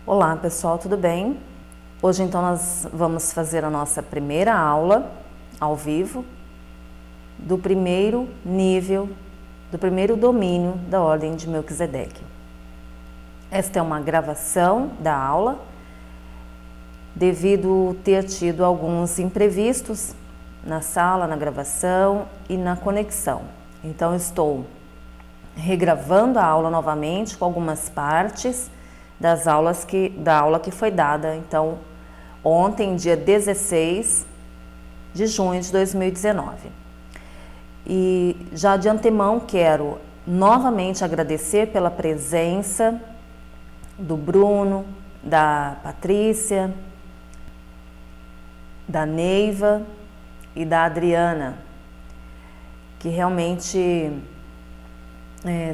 Olá pessoal, tudo bem? Hoje então nós vamos fazer a nossa primeira aula ao vivo do primeiro nível, do primeiro domínio da Ordem de Melquisedeque. Esta é uma gravação da aula, devido ter tido alguns imprevistos na sala, na gravação e na conexão. Então estou regravando a aula novamente com algumas partes da aula que foi dada, então, ontem, dia 16 de junho de 2019. E já de antemão quero novamente agradecer pela presença do Bruno, da Patrícia, da Neiva e da Adriana, que realmente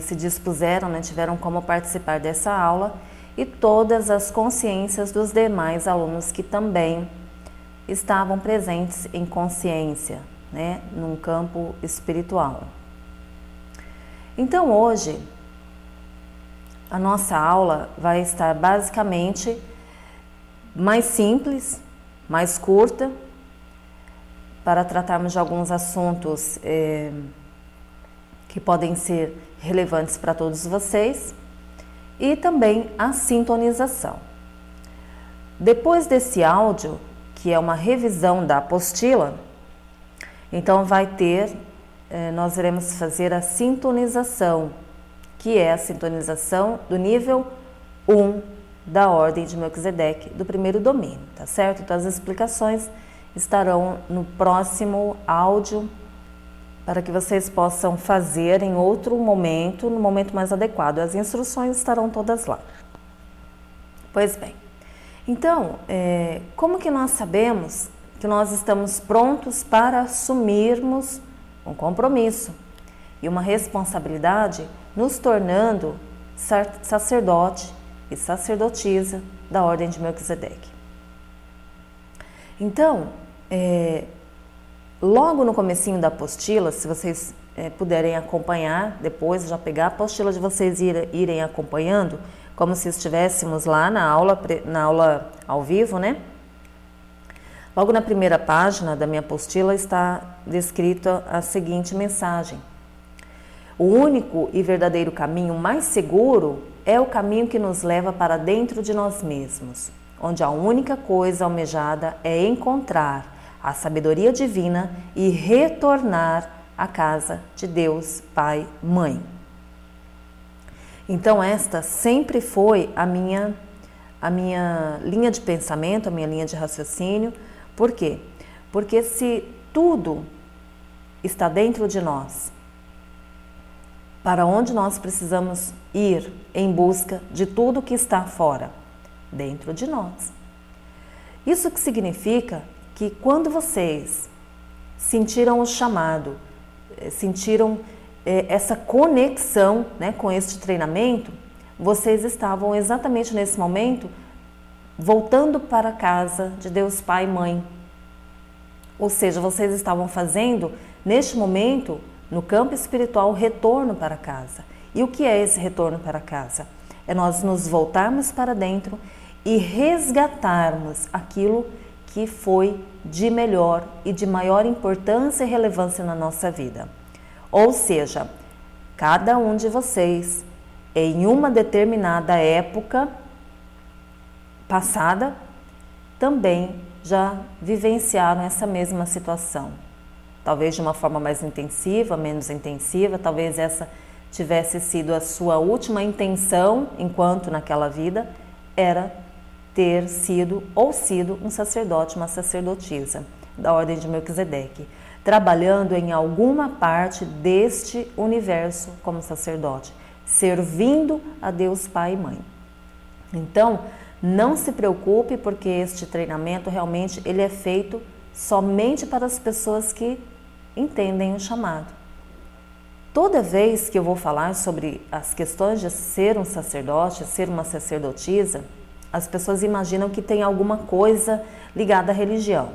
se dispuseram, tiveram como participar dessa aula, e todas as consciências dos demais alunos que também estavam presentes em consciência, num campo espiritual. Então hoje a nossa aula vai estar basicamente mais simples, mais curta, para tratarmos de alguns assuntos que podem ser relevantes para todos vocês, e também a sintonização. Depois desse áudio, que é uma revisão da apostila, então nós iremos fazer a sintonização, que é a sintonização do nível 1 da Ordem de Melquisedeque, do primeiro domínio, tá certo? Então as explicações estarão no próximo áudio, para que vocês possam fazer em outro momento, no momento mais adequado. As instruções estarão todas lá. Pois bem, então, como que nós sabemos que nós estamos prontos para assumirmos um compromisso e uma responsabilidade, nos tornando sacerdote e sacerdotisa da Ordem de Melquisedeque? Então, logo no comecinho da apostila, se vocês puderem acompanhar, depois já pegar a apostila de vocês irem acompanhando, como se estivéssemos lá na aula ao vivo, Logo na primeira página da minha apostila está descrita a seguinte mensagem: o único e verdadeiro caminho mais seguro é o caminho que nos leva para dentro de nós mesmos, onde a única coisa almejada é encontrar a sabedoria divina e retornar à casa de Deus, Pai, Mãe. Então esta sempre foi a minha linha de pensamento, a minha linha de raciocínio. Por quê? Porque se tudo está dentro de nós, para onde nós precisamos ir em busca de tudo que está fora? Dentro de nós. Isso que significa que quando vocês sentiram o chamado, sentiram essa conexão com este treinamento, vocês estavam exatamente nesse momento voltando para a casa de Deus Pai e Mãe. Ou seja, vocês estavam fazendo, neste momento, no campo espiritual, o retorno para casa. E o que é esse retorno para casa? É nós nos voltarmos para dentro e resgatarmos aquilo que foi de melhor e de maior importância e relevância na nossa vida. Ou seja, cada um de vocês, em uma determinada época passada, também já vivenciaram essa mesma situação. Talvez de uma forma mais intensiva, menos intensiva, talvez essa tivesse sido a sua última intenção, enquanto naquela vida era ter sido um sacerdote, uma sacerdotisa da Ordem de Melquisedeque, trabalhando em alguma parte deste universo como sacerdote, servindo a Deus Pai e Mãe. Então, não se preocupe, porque este treinamento realmente ele é feito somente para as pessoas que entendem o chamado. Toda vez que eu vou falar sobre as questões de ser um sacerdote, ser uma sacerdotisa, as pessoas imaginam que tem alguma coisa ligada à religião.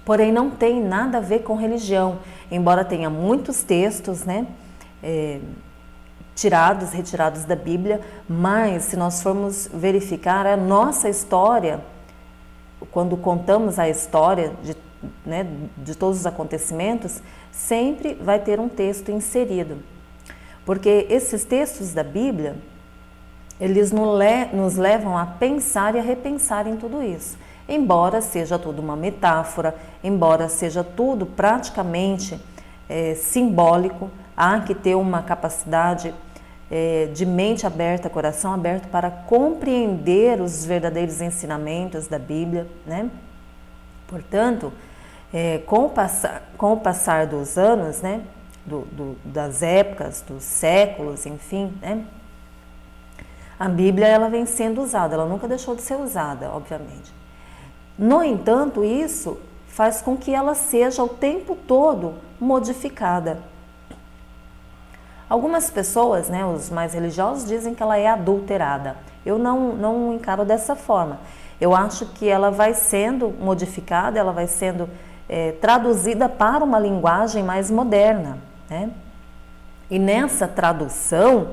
Porém, não tem nada a ver com religião, embora tenha muitos textos, retirados da Bíblia, mas se nós formos verificar a nossa história, quando contamos a história de todos os acontecimentos, sempre vai ter um texto inserido. Porque esses textos da Bíblia, eles nos levam a pensar e a repensar em tudo isso. Embora seja tudo uma metáfora, embora seja tudo praticamente simbólico, há que ter uma capacidade de mente aberta, coração aberto para compreender os verdadeiros ensinamentos da Bíblia, né? Portanto, com o passar dos anos, né, das épocas, dos séculos, enfim, né, a Bíblia ela vem sendo usada, ela nunca deixou de ser usada, obviamente. No entanto, isso faz com que ela seja o tempo todo modificada. Algumas pessoas, né, os mais religiosos, dizem que ela é adulterada. Eu não encaro dessa forma. Eu acho que ela vai sendo modificada, ela vai sendo traduzida para uma linguagem mais moderna, né? E nessa tradução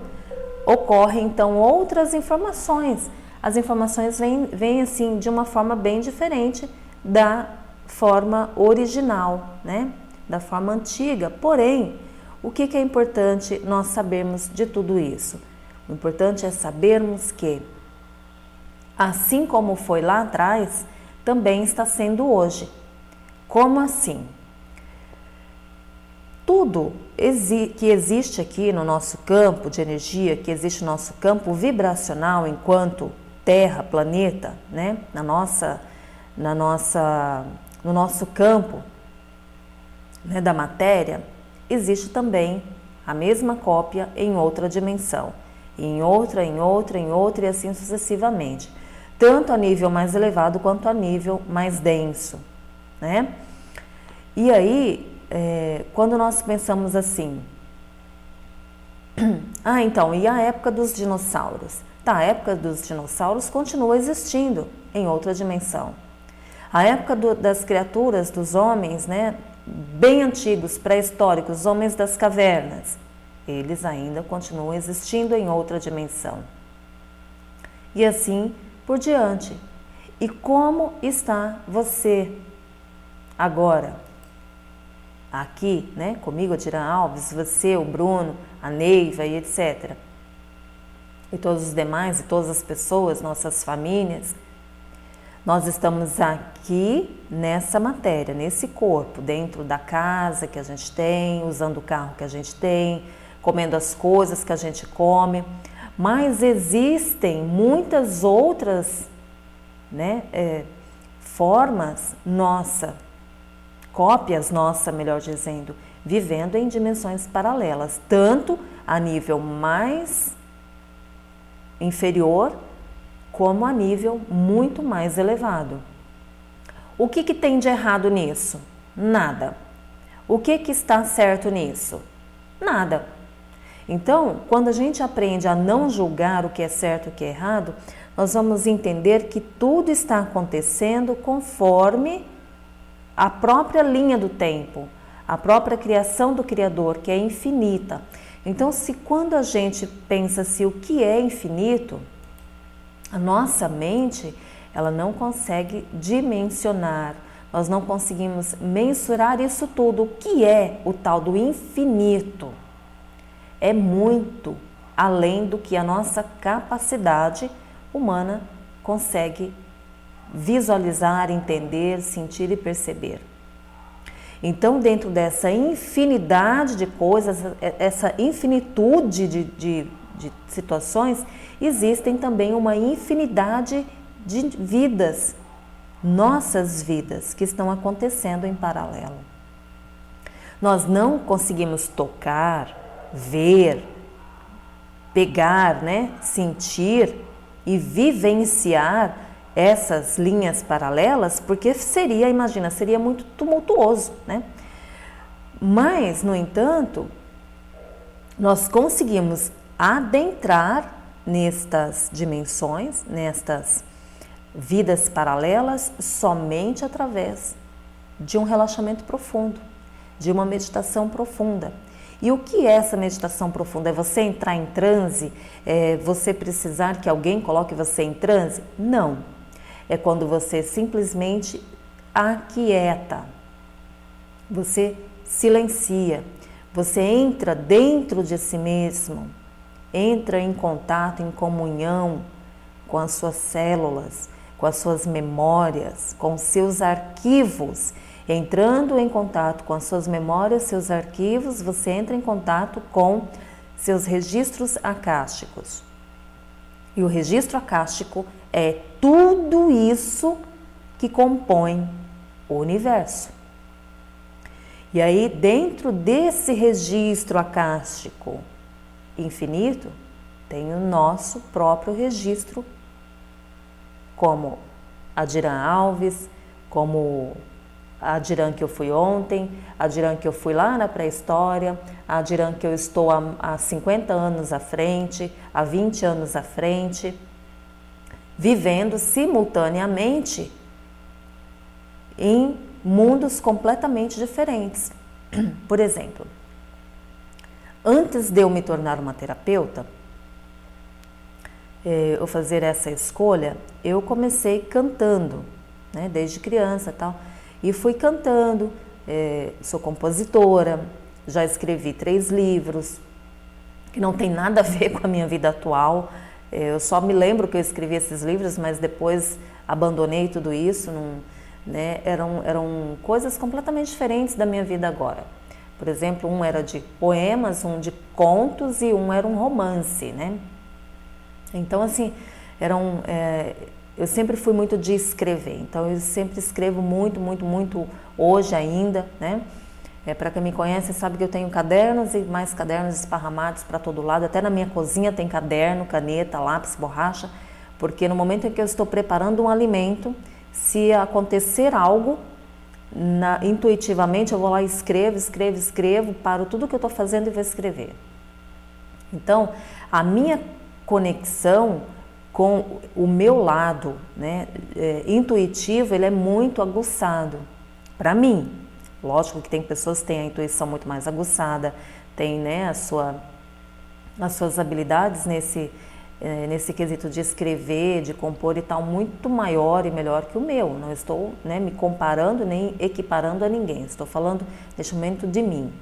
ocorrem então outras informações. As informações vêm assim de uma forma bem diferente da forma original, né? Da forma antiga. Porém, o que é importante nós sabermos de tudo isso? O importante é sabermos que, assim como foi lá atrás, também está sendo hoje. Como assim? Tudo que existe aqui no nosso campo de energia, que existe no nosso campo vibracional enquanto Terra, planeta, né? No nosso campo, né, da matéria, existe também a mesma cópia em outra dimensão, em outra e assim sucessivamente, tanto a nível mais elevado quanto a nível mais denso, né? E aí, quando nós pensamos assim, então, e a época dos dinossauros? Tá, a época dos dinossauros continua existindo em outra dimensão. A época das criaturas, dos homens, né, bem antigos, pré-históricos, homens das cavernas, eles ainda continuam existindo em outra dimensão. E assim por diante. E como está você agora? Aqui, né, comigo, a Tira Alves, você, o Bruno, a Neiva e etc. E todos os demais, e todas as pessoas, nossas famílias. Nós estamos aqui nessa matéria, nesse corpo, dentro da casa que a gente tem, usando o carro que a gente tem, comendo as coisas que a gente come, mas existem muitas outras, né, formas cópias nossa, melhor dizendo, vivendo em dimensões paralelas, tanto a nível mais inferior, como a nível muito mais elevado. O que tem de errado nisso? Nada. O que está certo nisso? Nada. Então, quando a gente aprende a não julgar o que é certo e o que é errado, nós vamos entender que tudo está acontecendo conforme a própria linha do tempo, a própria criação do Criador, que é infinita. Então, quando a gente pensa o que é infinito, a nossa mente, ela não consegue dimensionar, nós não conseguimos mensurar isso tudo. O que é o tal do infinito? É muito além do que a nossa capacidade humana consegue visualizar, entender, sentir e perceber. Então, dentro dessa infinidade de coisas, essa infinitude de situações, existem também uma infinidade de vidas, nossas vidas, que estão acontecendo em paralelo. Nós não conseguimos tocar, ver, pegar, né, sentir e vivenciar essas linhas paralelas, porque seria muito tumultuoso, né? Mas, no entanto, nós conseguimos adentrar nestas dimensões, nestas vidas paralelas, somente através de um relaxamento profundo, de uma meditação profunda. E o que é essa meditação profunda? É você entrar em transe? É você precisar que alguém coloque você em transe? Não. É quando você simplesmente aquieta, você silencia, você entra dentro de si mesmo, entra em contato, em comunhão com as suas células, com as suas memórias, com os seus arquivos. Entrando em contato com as suas memórias, seus arquivos, você entra em contato com seus registros acásticos. E o registro acástico é tudo isso que compõe o universo. E aí, dentro desse registro acástico infinito, tem o nosso próprio registro, como a Diran Alves, como a Diran que eu fui ontem, a Diran que eu fui lá na pré-história, a Diran que eu estou há 50 anos à frente, há 20 anos à frente, vivendo simultaneamente em mundos completamente diferentes. Por exemplo, antes de eu me tornar uma terapeuta, eu fazer essa escolha, eu comecei cantando, né, desde criança e tal, e fui cantando, sou compositora, já escrevi 3 livros, que não tem nada a ver com a minha vida atual, eu só me lembro que eu escrevi esses livros, mas depois abandonei tudo isso, né, eram coisas completamente diferentes da minha vida agora. Por exemplo, um era de poemas, um de contos e um era um romance, né? Então, assim, eu sempre fui muito de escrever, então eu sempre escrevo muito, muito, muito hoje ainda, né? Para quem me conhece sabe que eu tenho cadernos e mais cadernos esparramados para todo lado, até na minha cozinha tem caderno, caneta, lápis, borracha, porque no momento em que eu estou preparando um alimento, se acontecer algo, intuitivamente eu vou lá e escrevo, paro tudo que eu estou fazendo e vou escrever. Então, a minha conexão com o meu lado, né, intuitivo, ele é muito aguçado para mim. Lógico que tem pessoas que têm a intuição muito mais aguçada, tem, né, as suas habilidades nesse quesito de escrever, de compor e tal, muito maior e melhor que o meu. Não estou, né, me comparando nem equiparando a ninguém, estou falando neste momento de mim.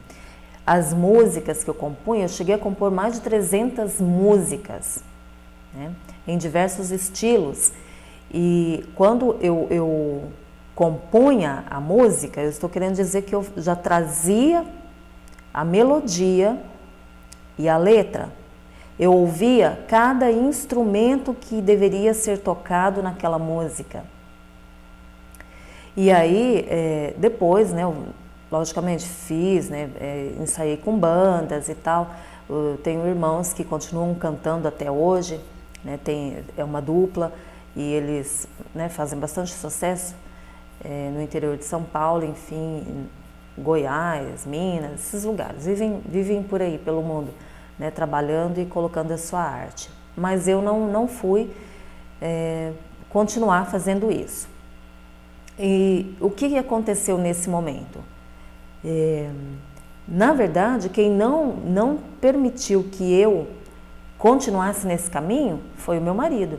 As músicas que eu compunha, eu cheguei a compor mais de 300 músicas, né, em diversos estilos. E quando eu compunha a música, eu estou querendo dizer que eu já trazia a melodia e a letra. Eu ouvia cada instrumento que deveria ser tocado naquela música. E aí, depois, né, logicamente fiz, né, ensaiei com bandas e tal. Eu tenho irmãos que continuam cantando até hoje, né, é uma dupla e eles, né, fazem bastante sucesso no interior de São Paulo, enfim, Goiás, Minas, esses lugares, vivem por aí, pelo mundo, né, trabalhando e colocando a sua arte. Mas eu não fui continuar fazendo isso. E o que aconteceu nesse momento? Na verdade, quem não permitiu que eu continuasse nesse caminho foi o meu marido.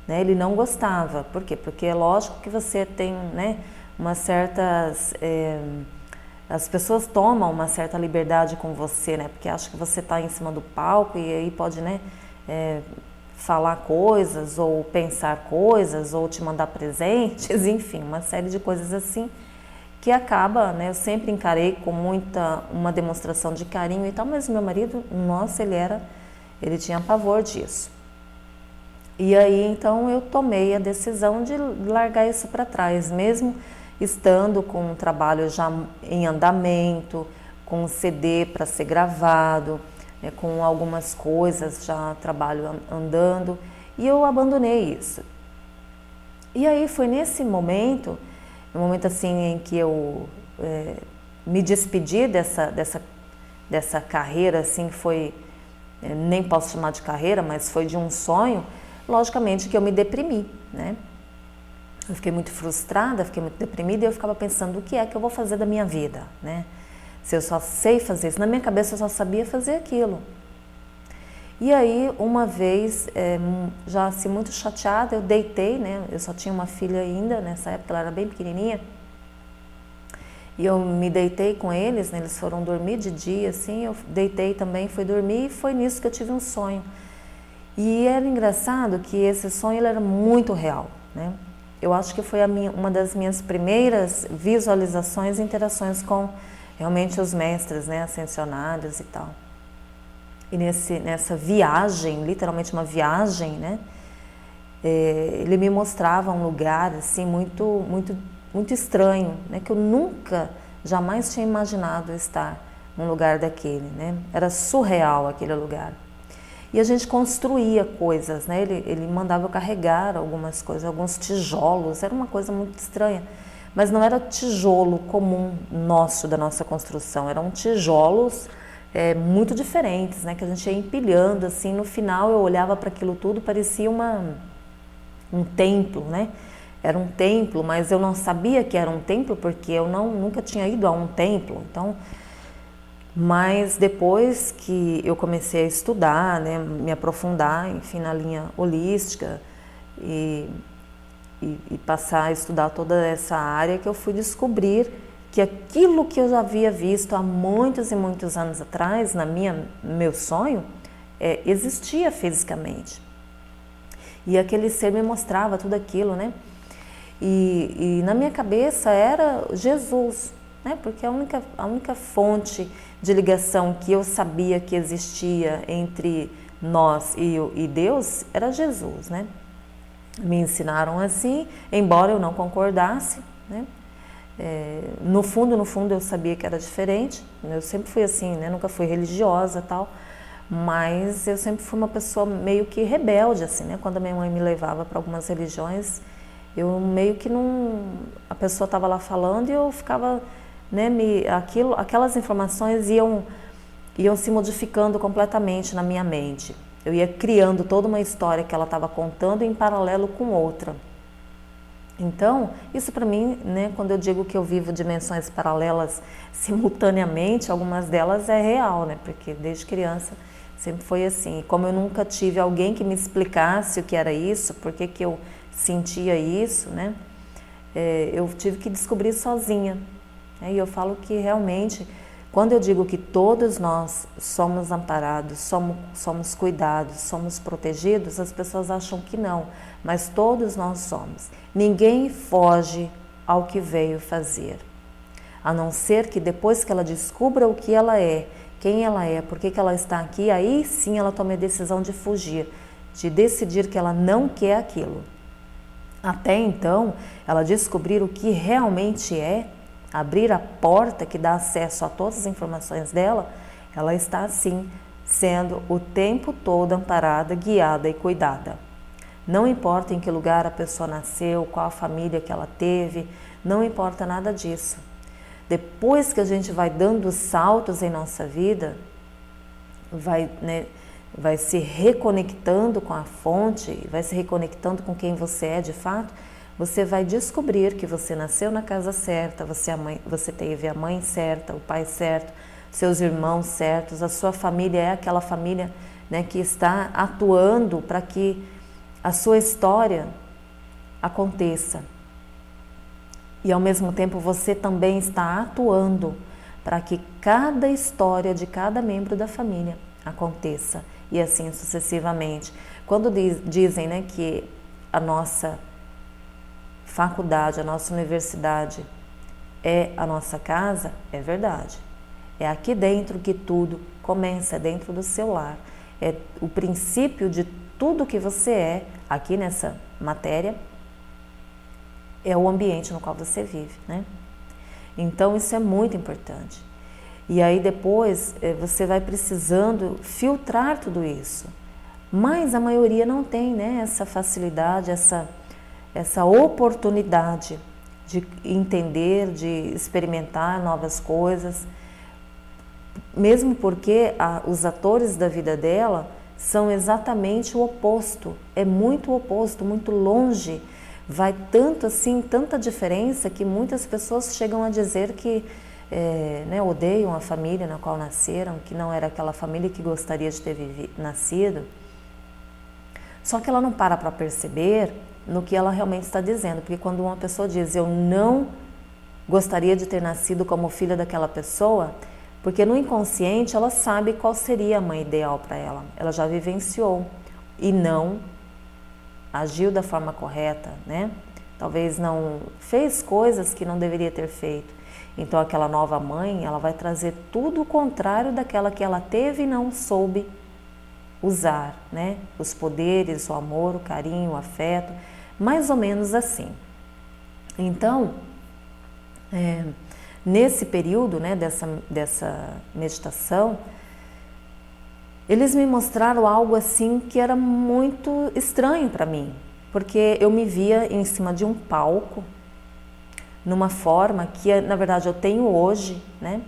Né? Ele não gostava. Por quê? Porque é lógico que você tem, né, umas certas... as pessoas tomam uma certa liberdade com você, né? Porque acham que você está em cima do palco e aí pode, né, falar coisas ou pensar coisas ou te mandar presentes, enfim, uma série de coisas assim que acaba, né? Eu sempre encarei com uma demonstração de carinho e tal, mas meu marido, nossa, ele tinha pavor disso. E aí, então, eu tomei a decisão de largar isso para trás, mesmo estando com um trabalho já em andamento, com um CD para ser gravado, né, com algumas coisas, já trabalho andando, e eu abandonei isso. E aí foi nesse momento, no momento assim em que eu me despedi dessa carreira, assim, foi, nem posso chamar de carreira, mas foi de um sonho, logicamente que eu me deprimi, né? Eu fiquei muito frustrada, fiquei muito deprimida e eu ficava pensando o que é que eu vou fazer da minha vida, né? Se eu só sei fazer isso, na minha cabeça eu só sabia fazer aquilo. E aí, uma vez, já assim, muito chateada, eu deitei, né? Eu só tinha uma filha ainda, nessa época ela era bem pequenininha. E eu me deitei com eles, né? Eles foram dormir de dia, assim, eu deitei também, fui dormir e foi nisso que eu tive um sonho. E era engraçado que esse sonho ele era muito real, né? Eu acho que foi uma das minhas primeiras visualizações e interações com realmente os mestres, né? Ascensionados e tal. E nessa viagem, literalmente uma viagem, né? Ele me mostrava um lugar assim muito estranho, né? Que eu nunca, jamais tinha imaginado estar num lugar daquele, né? Era surreal aquele lugar. E a gente construía coisas, né? Ele mandava eu carregar algumas coisas, alguns tijolos, era uma coisa muito estranha. Mas não era tijolo comum nosso, da nossa construção, eram tijolos muito diferentes, né? Que a gente ia empilhando, assim, no final eu olhava para aquilo tudo, parecia um templo, né? Era um templo, mas eu não sabia que era um templo porque eu nunca tinha ido a um templo. Então, mas depois que eu comecei a estudar, né, me aprofundar, enfim, na linha holística e passar a estudar toda essa área, que eu fui descobrir que aquilo que eu já havia visto há muitos e muitos anos atrás, meu sonho, existia fisicamente. E aquele ser me mostrava tudo aquilo, né? E na minha cabeça era Jesus, né? Porque a única fonte de ligação que eu sabia que existia entre nós e Deus era Jesus, né? Me ensinaram assim, embora eu não concordasse, né? No fundo eu sabia que era diferente. Eu sempre fui assim, né? Nunca fui religiosa e tal, mas eu sempre fui uma pessoa meio que rebelde, assim, né? Quando a minha mãe me levava para algumas religiões, eu meio que não... A pessoa estava lá falando e eu ficava, né? Aquelas informações iam se modificando completamente na minha mente. Eu ia criando toda uma história que ela estava contando em paralelo com outra. Então, isso para mim, né, quando eu digo que eu vivo dimensões paralelas simultaneamente, algumas delas é real, né, porque desde criança sempre foi assim. E como eu nunca tive alguém que me explicasse o que era isso, por que eu sentia isso, né, eu tive que descobrir sozinha. E eu falo que realmente, quando eu digo que todos nós somos amparados, somos cuidados, somos protegidos, as pessoas acham que não, mas todos nós somos. Ninguém foge ao que veio fazer, a não ser que depois que ela descubra o que ela é, quem ela é, por que ela está aqui, aí sim ela tome a decisão de fugir, de decidir que ela não quer aquilo. Até então, ela descobrir o que realmente é, abrir a porta que dá acesso a todas as informações dela, ela está assim, sendo o tempo todo amparada, guiada e cuidada. Não importa em que lugar a pessoa nasceu, qual a família que ela teve, não importa nada disso. Depois que a gente vai dando saltos em nossa vida, vai se reconectando com a fonte, vai se reconectando com quem você é de fato, você vai descobrir que você nasceu na casa certa, você teve a mãe certa, o pai certo, seus irmãos certos, a sua família é aquela família, né, que está atuando para que a sua história aconteça. E ao mesmo tempo você também está atuando para que cada história de cada membro da família aconteça e assim sucessivamente. Quando dizem, né, que a nossa faculdade, a nossa universidade é a nossa casa, é verdade. É aqui dentro que tudo começa, dentro do seu lar. É o princípio de tudo que você é, aqui nessa matéria, é o ambiente no qual você vive, né? Então isso é muito importante. E aí depois você vai precisando filtrar tudo isso. Mas a maioria não tem, né, essa facilidade, essa oportunidade de entender, de experimentar novas coisas, mesmo porque os atores da vida dela são exatamente o oposto, é muito oposto, muito longe, vai tanto assim, tanta diferença que muitas pessoas chegam a dizer que né, odeiam a família na qual nasceram, que não era aquela família que gostaria de ter nascido. Só que ela não para perceber no que ela realmente está dizendo, porque quando uma pessoa diz eu não gostaria de ter nascido como filha daquela pessoa, porque no inconsciente ela sabe qual seria a mãe ideal para ela, ela já vivenciou e não agiu da forma correta, né? Talvez não fez coisas que não deveria ter feito. Então aquela nova mãe, ela vai trazer tudo o contrário daquela que ela teve e não soube usar, né? Os poderes, o amor, o carinho, o afeto, mais ou menos assim. Então, nesse período, né, dessa meditação, eles me mostraram algo assim que era muito estranho para mim, porque eu me via em cima de um palco, numa forma que na verdade eu tenho hoje, né?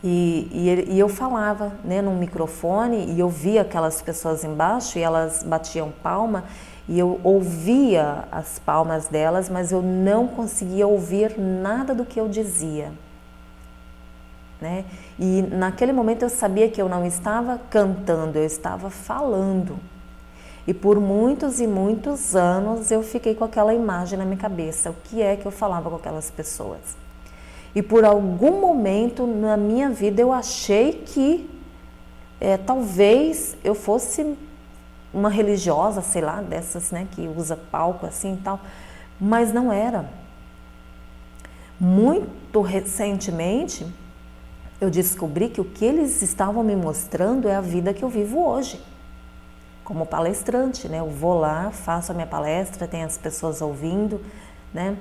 E eu falava, né, num microfone, e eu via aquelas pessoas embaixo e elas batiam palma e eu ouvia as palmas delas, mas eu não conseguia ouvir nada do que eu dizia, né? E naquele momento eu sabia que eu não estava cantando, eu estava falando. E por muitos e muitos anos eu fiquei com aquela imagem na minha cabeça, o que é que eu falava com aquelas pessoas. E por algum momento na minha vida eu achei que talvez eu fosse uma religiosa, sei lá, dessas, né, que usa palco assim e tal, mas não era. Muito recentemente eu descobri que o que eles estavam me mostrando é a vida que eu vivo hoje, como palestrante, né? Eu vou lá, faço a minha palestra, tem as pessoas ouvindo, né?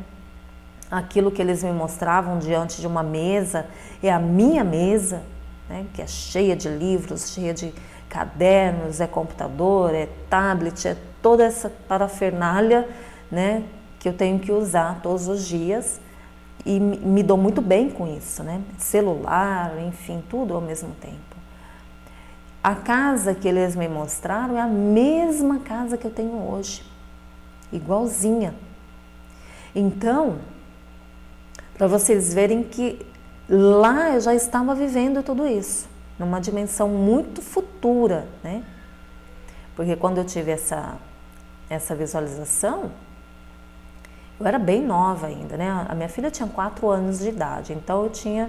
Aquilo que eles me mostravam diante de uma mesa é a minha mesa, né? Que é cheia de livros, cheia de cadernos, é computador, é tablet, é toda essa parafernália, né? Que eu tenho que usar todos os dias e me dou muito bem com isso, né? Celular, enfim, tudo ao mesmo tempo. A casa que eles me mostraram é a mesma casa que eu tenho hoje, igualzinha. Então, para vocês verem que lá eu já estava vivendo tudo isso, numa dimensão muito futura, né? Porque quando eu tive essa visualização, eu era bem nova ainda, né? A minha filha tinha 4 anos de idade, então eu tinha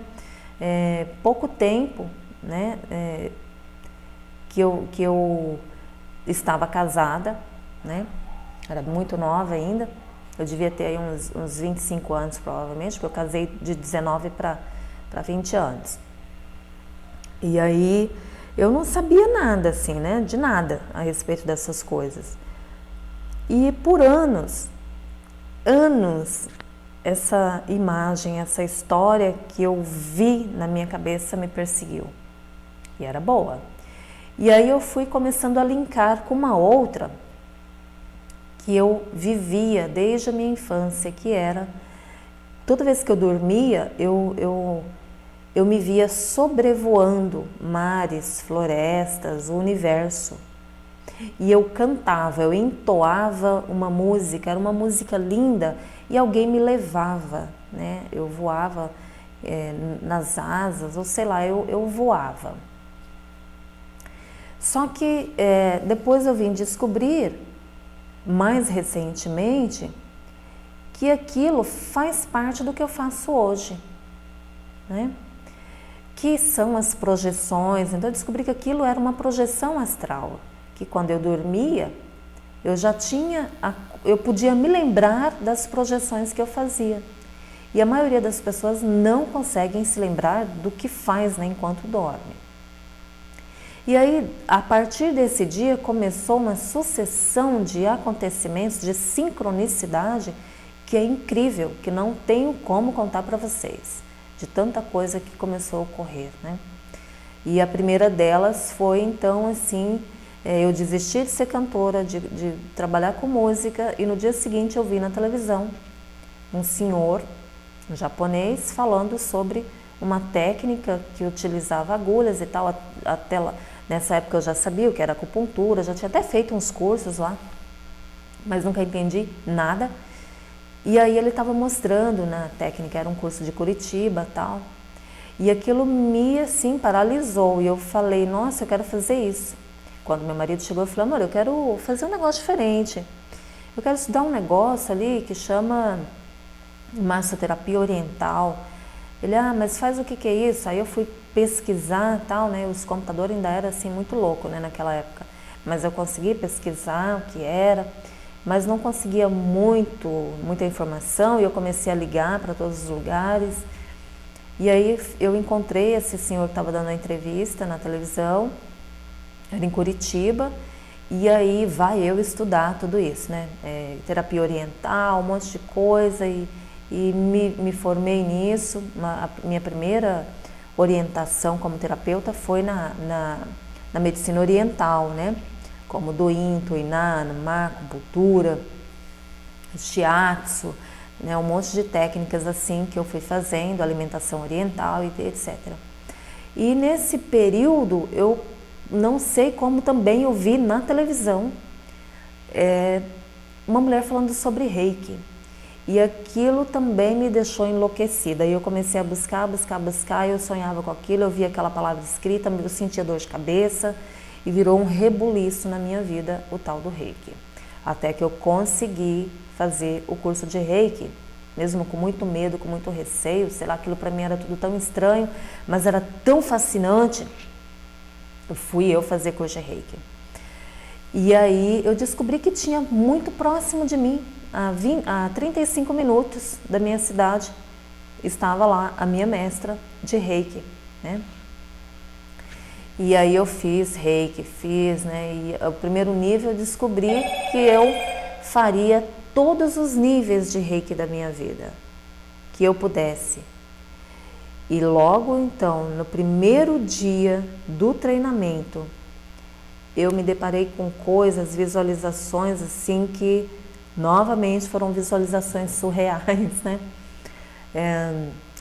pouco tempo, né? Que eu estava casada, né? Era muito nova ainda. Eu devia ter aí uns 25 anos, provavelmente, porque eu casei de 19 para 20 anos. E aí, eu não sabia nada, assim, né? De nada a respeito dessas coisas. E por anos, essa imagem, essa história que eu vi na minha cabeça me perseguiu. E era boa. E aí eu fui começando a linkar com uma outra que eu vivia desde a minha infância, que era, toda vez que eu dormia, eu me via sobrevoando mares, florestas, o universo. E eu cantava, eu entoava uma música, era uma música linda, e alguém me levava, né? Eu voava nas asas, ou sei lá, eu voava. Só que depois eu vim descobrir, mais recentemente, que aquilo faz parte do que eu faço hoje, né? Que são as projeções. Então eu descobri que aquilo era uma projeção astral, que quando eu dormia, eu podia me lembrar das projeções que eu fazia. E a maioria das pessoas não conseguem se lembrar do que faz, né, enquanto dorme. E aí, a partir desse dia, começou uma sucessão de acontecimentos, de sincronicidade, que é incrível, que não tenho como contar para vocês, de tanta coisa que começou a ocorrer, né? E a primeira delas foi, então, assim, eu desisti de ser cantora, de trabalhar com música, e no dia seguinte eu vi na televisão um senhor, um japonês, falando sobre uma técnica que utilizava agulhas e tal, até lá. Nessa época eu já sabia o que era acupuntura, já tinha até feito uns cursos lá, mas nunca entendi nada. E aí ele estava mostrando na técnica, era um curso de Curitiba, tal. E aquilo me, assim, paralisou. E eu falei, nossa, eu quero fazer isso. Quando meu marido chegou, eu falei, amor, eu quero fazer um negócio diferente. Eu quero estudar um negócio ali que chama massoterapia oriental. Ele, mas faz o que que é isso? Aí eu fui pesquisar, tal, né? Os computadores ainda eram, assim, muito louco, né, naquela época. Mas eu consegui pesquisar o que era, mas não conseguia muita informação, e eu comecei a ligar para todos os lugares. E aí eu encontrei esse senhor que estava dando a entrevista na televisão, era em Curitiba, e aí vai eu estudar tudo isso, né? Terapia oriental, um monte de coisa, e me formei nisso. A minha primeira orientação como terapeuta foi na medicina oriental, né? Como Doin, Inanna, acupuntura, shiatsu, né? Um monte de técnicas assim que eu fui fazendo, alimentação oriental e etc. E nesse período eu não sei como também eu vi na televisão uma mulher falando sobre Reiki. E aquilo também me deixou enlouquecida. E eu comecei a buscar, eu sonhava com aquilo, eu via aquela palavra escrita, eu sentia dor de cabeça e virou um rebuliço na minha vida o tal do Reiki. Até que eu consegui fazer o curso de Reiki, mesmo com muito medo, com muito receio, sei lá, aquilo para mim era tudo tão estranho, mas era tão fascinante. Fui eu fazer curso de Reiki. E aí eu descobri que tinha muito próximo de mim, a 35 minutos da minha cidade, estava lá a minha mestra de Reiki, né? E aí eu fiz Reiki, né? E o primeiro nível eu descobri que eu faria todos os níveis de Reiki da minha vida, que eu pudesse. E logo então, no primeiro dia do treinamento, eu me deparei com coisas, visualizações assim que novamente foram visualizações surreais, né?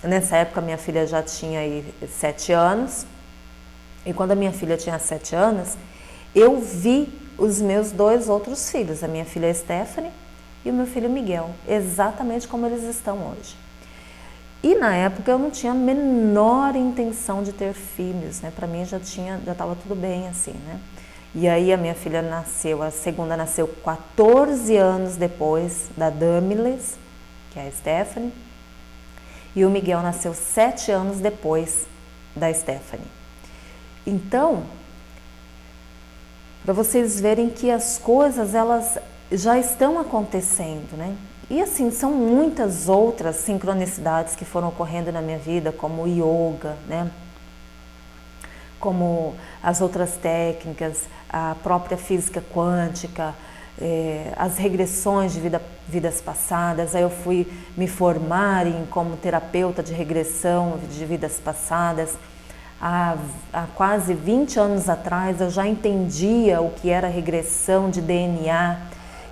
Nessa época minha filha já tinha aí 7 anos, e quando a minha filha tinha 7 anos, eu vi os meus 2 outros filhos, a minha filha Stephanie e o meu filho Miguel, exatamente como eles estão hoje. E na época eu não tinha a menor intenção de ter filhos, né? Para mim já estava tudo bem assim, né? E aí a minha filha nasceu, a segunda nasceu 14 anos depois da Damiles, que é a Stephanie, e o Miguel nasceu 7 anos depois da Stephanie. Então, para vocês verem que as coisas elas já estão acontecendo, né? E assim, são muitas outras sincronicidades que foram ocorrendo na minha vida, como o yoga, né? Como as outras técnicas, a própria física quântica, as regressões de vidas passadas. Aí eu fui me formar como terapeuta de regressão de vidas passadas. Há quase 20 anos atrás eu já entendia o que era regressão de DNA.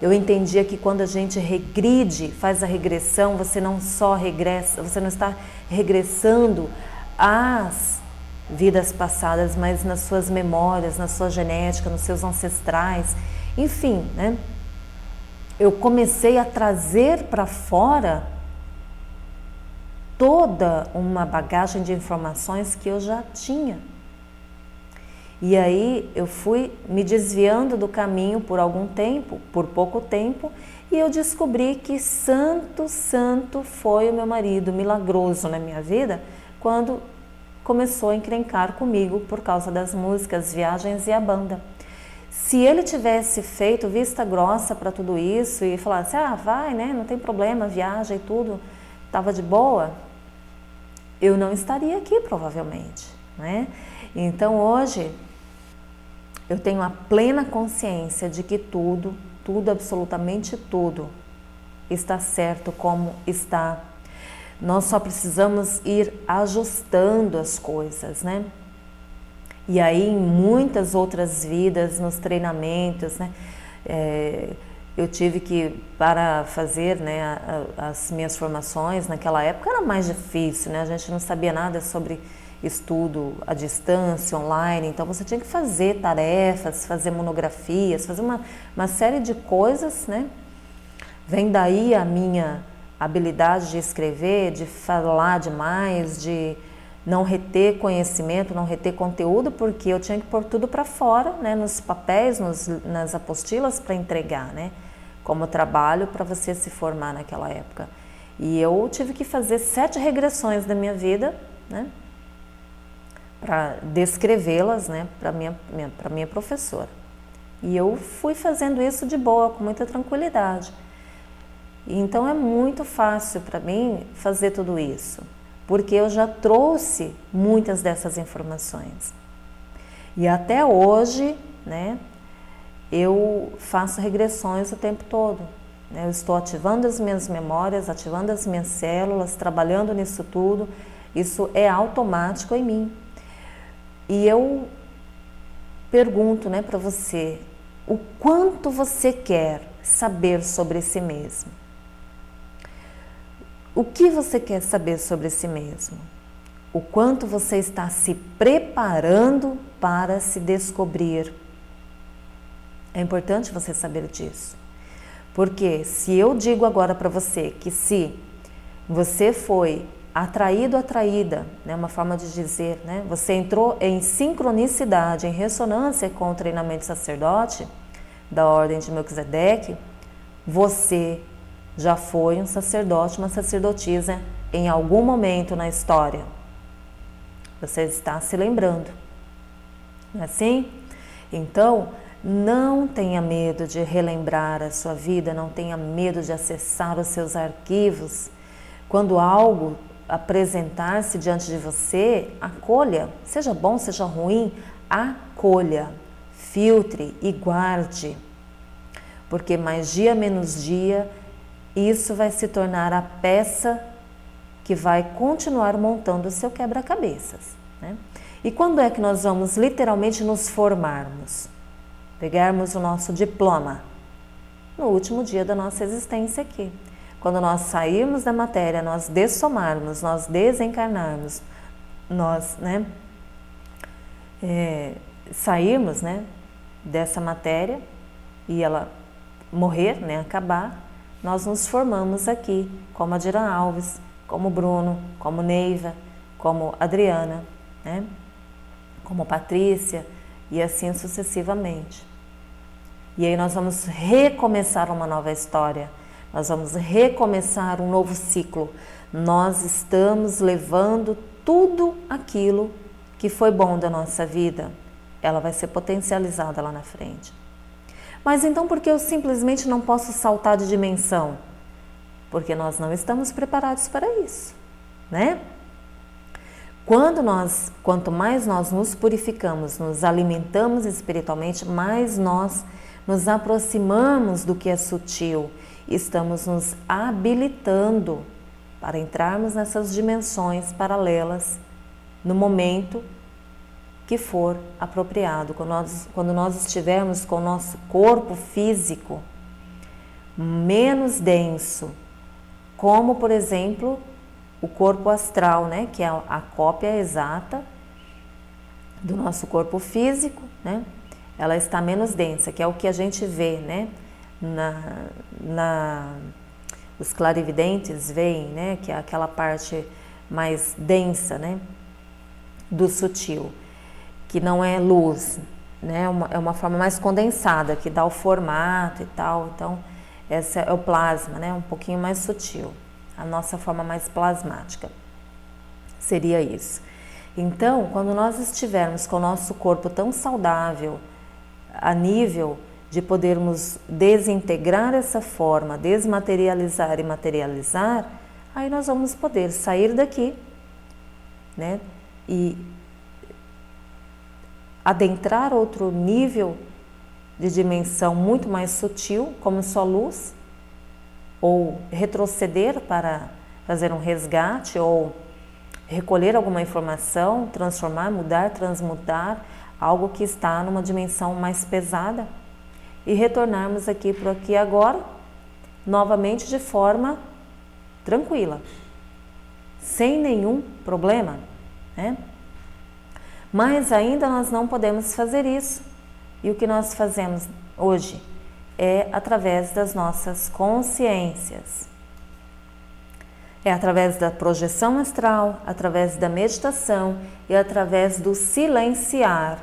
Eu entendia que quando a gente regride, faz a regressão, você não só regressa, você não está regressando às vidas passadas, mas nas suas memórias, na sua genética, nos seus ancestrais, enfim, né? Eu comecei a trazer para fora toda uma bagagem de informações que eu já tinha. E aí eu fui me desviando do caminho por algum tempo, por pouco tempo, e eu descobri que santo foi o meu marido milagroso na minha vida, quando começou a encrencar comigo por causa das músicas, viagens e a banda. Se ele tivesse feito vista grossa para tudo isso e falasse, vai, né, não tem problema, viaja e tudo, estava de boa, eu não estaria aqui provavelmente, né? Então hoje eu tenho a plena consciência de que tudo, absolutamente tudo, está certo como está. Nós só precisamos ir ajustando as coisas, né? E aí em muitas outras vidas, nos treinamentos, né? Eu tive que, para fazer, né, as minhas formações, naquela época era mais difícil, né? A gente não sabia nada sobre estudo à distância, online, então você tinha que fazer tarefas, fazer monografias, fazer uma série de coisas, né? Vem daí a minha habilidade de escrever, de falar demais, de não reter conhecimento, não reter conteúdo, porque eu tinha que pôr tudo para fora, né, nos papéis, nas apostilas para entregar, né, como trabalho para você se formar naquela época. E eu tive que fazer 7 regressões da minha vida, né, para descrevê-las, né, para minha professora. E eu fui fazendo isso de boa, com muita tranquilidade. Então é muito fácil para mim fazer tudo isso, porque eu já trouxe muitas dessas informações. E até hoje, né, eu faço regressões o tempo todo. Né? Eu estou ativando as minhas memórias, ativando as minhas células, trabalhando nisso tudo. Isso é automático em mim. E eu pergunto, né, para você, o quanto você quer saber sobre si mesmo? O que você quer saber sobre si mesmo? O quanto você está se preparando para se descobrir? É importante você saber disso. Porque se eu digo agora para você que se você foi atraído, atraída, né, uma forma de dizer, né, você entrou em sincronicidade, em ressonância com o treinamento de sacerdote da Ordem de Melquisedeque, você já foi um sacerdote, uma sacerdotisa em algum momento na história. Você está se lembrando. Não é assim? Então, não tenha medo de relembrar a sua vida, não tenha medo de acessar os seus arquivos. Quando algo apresentar-se diante de você, acolha, seja bom, seja ruim, acolha, filtre e guarde. Porque mais dia menos dia, isso vai se tornar a peça que vai continuar montando o seu quebra-cabeças, né? E quando é que nós vamos literalmente nos formarmos? Pegarmos o nosso diploma? No último dia da nossa existência aqui. Quando nós sairmos da matéria, nós dessomarmos, nós desencarnarmos, nós, né, sairmos, né, dessa matéria e ela morrer, né, acabar, nós nos formamos aqui, como a Dira Alves, como Bruno, como Neiva, como Adriana, né, como Patrícia e assim sucessivamente. E aí nós vamos recomeçar uma nova história, nós vamos recomeçar um novo ciclo. Nós estamos levando tudo aquilo que foi bom da nossa vida, ela vai ser potencializada lá na frente. Mas então por que eu simplesmente não posso saltar de dimensão? Porque nós não estamos preparados para isso, né? Quanto mais nós nos purificamos, nos alimentamos espiritualmente, mais nós nos aproximamos do que é sutil. Estamos nos habilitando para entrarmos nessas dimensões paralelas no momento que for apropriado, quando nós estivermos com o nosso corpo físico menos denso, como por exemplo o corpo astral, né, que é a cópia exata do nosso corpo físico, né? Ela está menos densa, que é o que a gente vê, né? Os clarividentes veem, né? Que é aquela parte mais densa, né? Do sutil, que não é luz, né? É uma forma mais condensada, que dá o formato e tal. Então, esse é o plasma, né? Um pouquinho mais sutil. A nossa forma mais plasmática seria isso. Então, quando nós estivermos com o nosso corpo tão saudável, a nível de podermos desintegrar essa forma, desmaterializar e materializar, aí nós vamos poder sair daqui, né, e adentrar outro nível de dimensão muito mais sutil, como só luz, ou retroceder para fazer um resgate, ou recolher alguma informação, transformar, mudar, transmutar algo que está numa dimensão mais pesada e retornarmos aqui para o aqui e agora, novamente de forma tranquila, sem nenhum problema, né? Mas ainda nós não podemos fazer isso. E o que nós fazemos hoje é através das nossas consciências. É através da projeção astral, através da meditação e através do silenciar.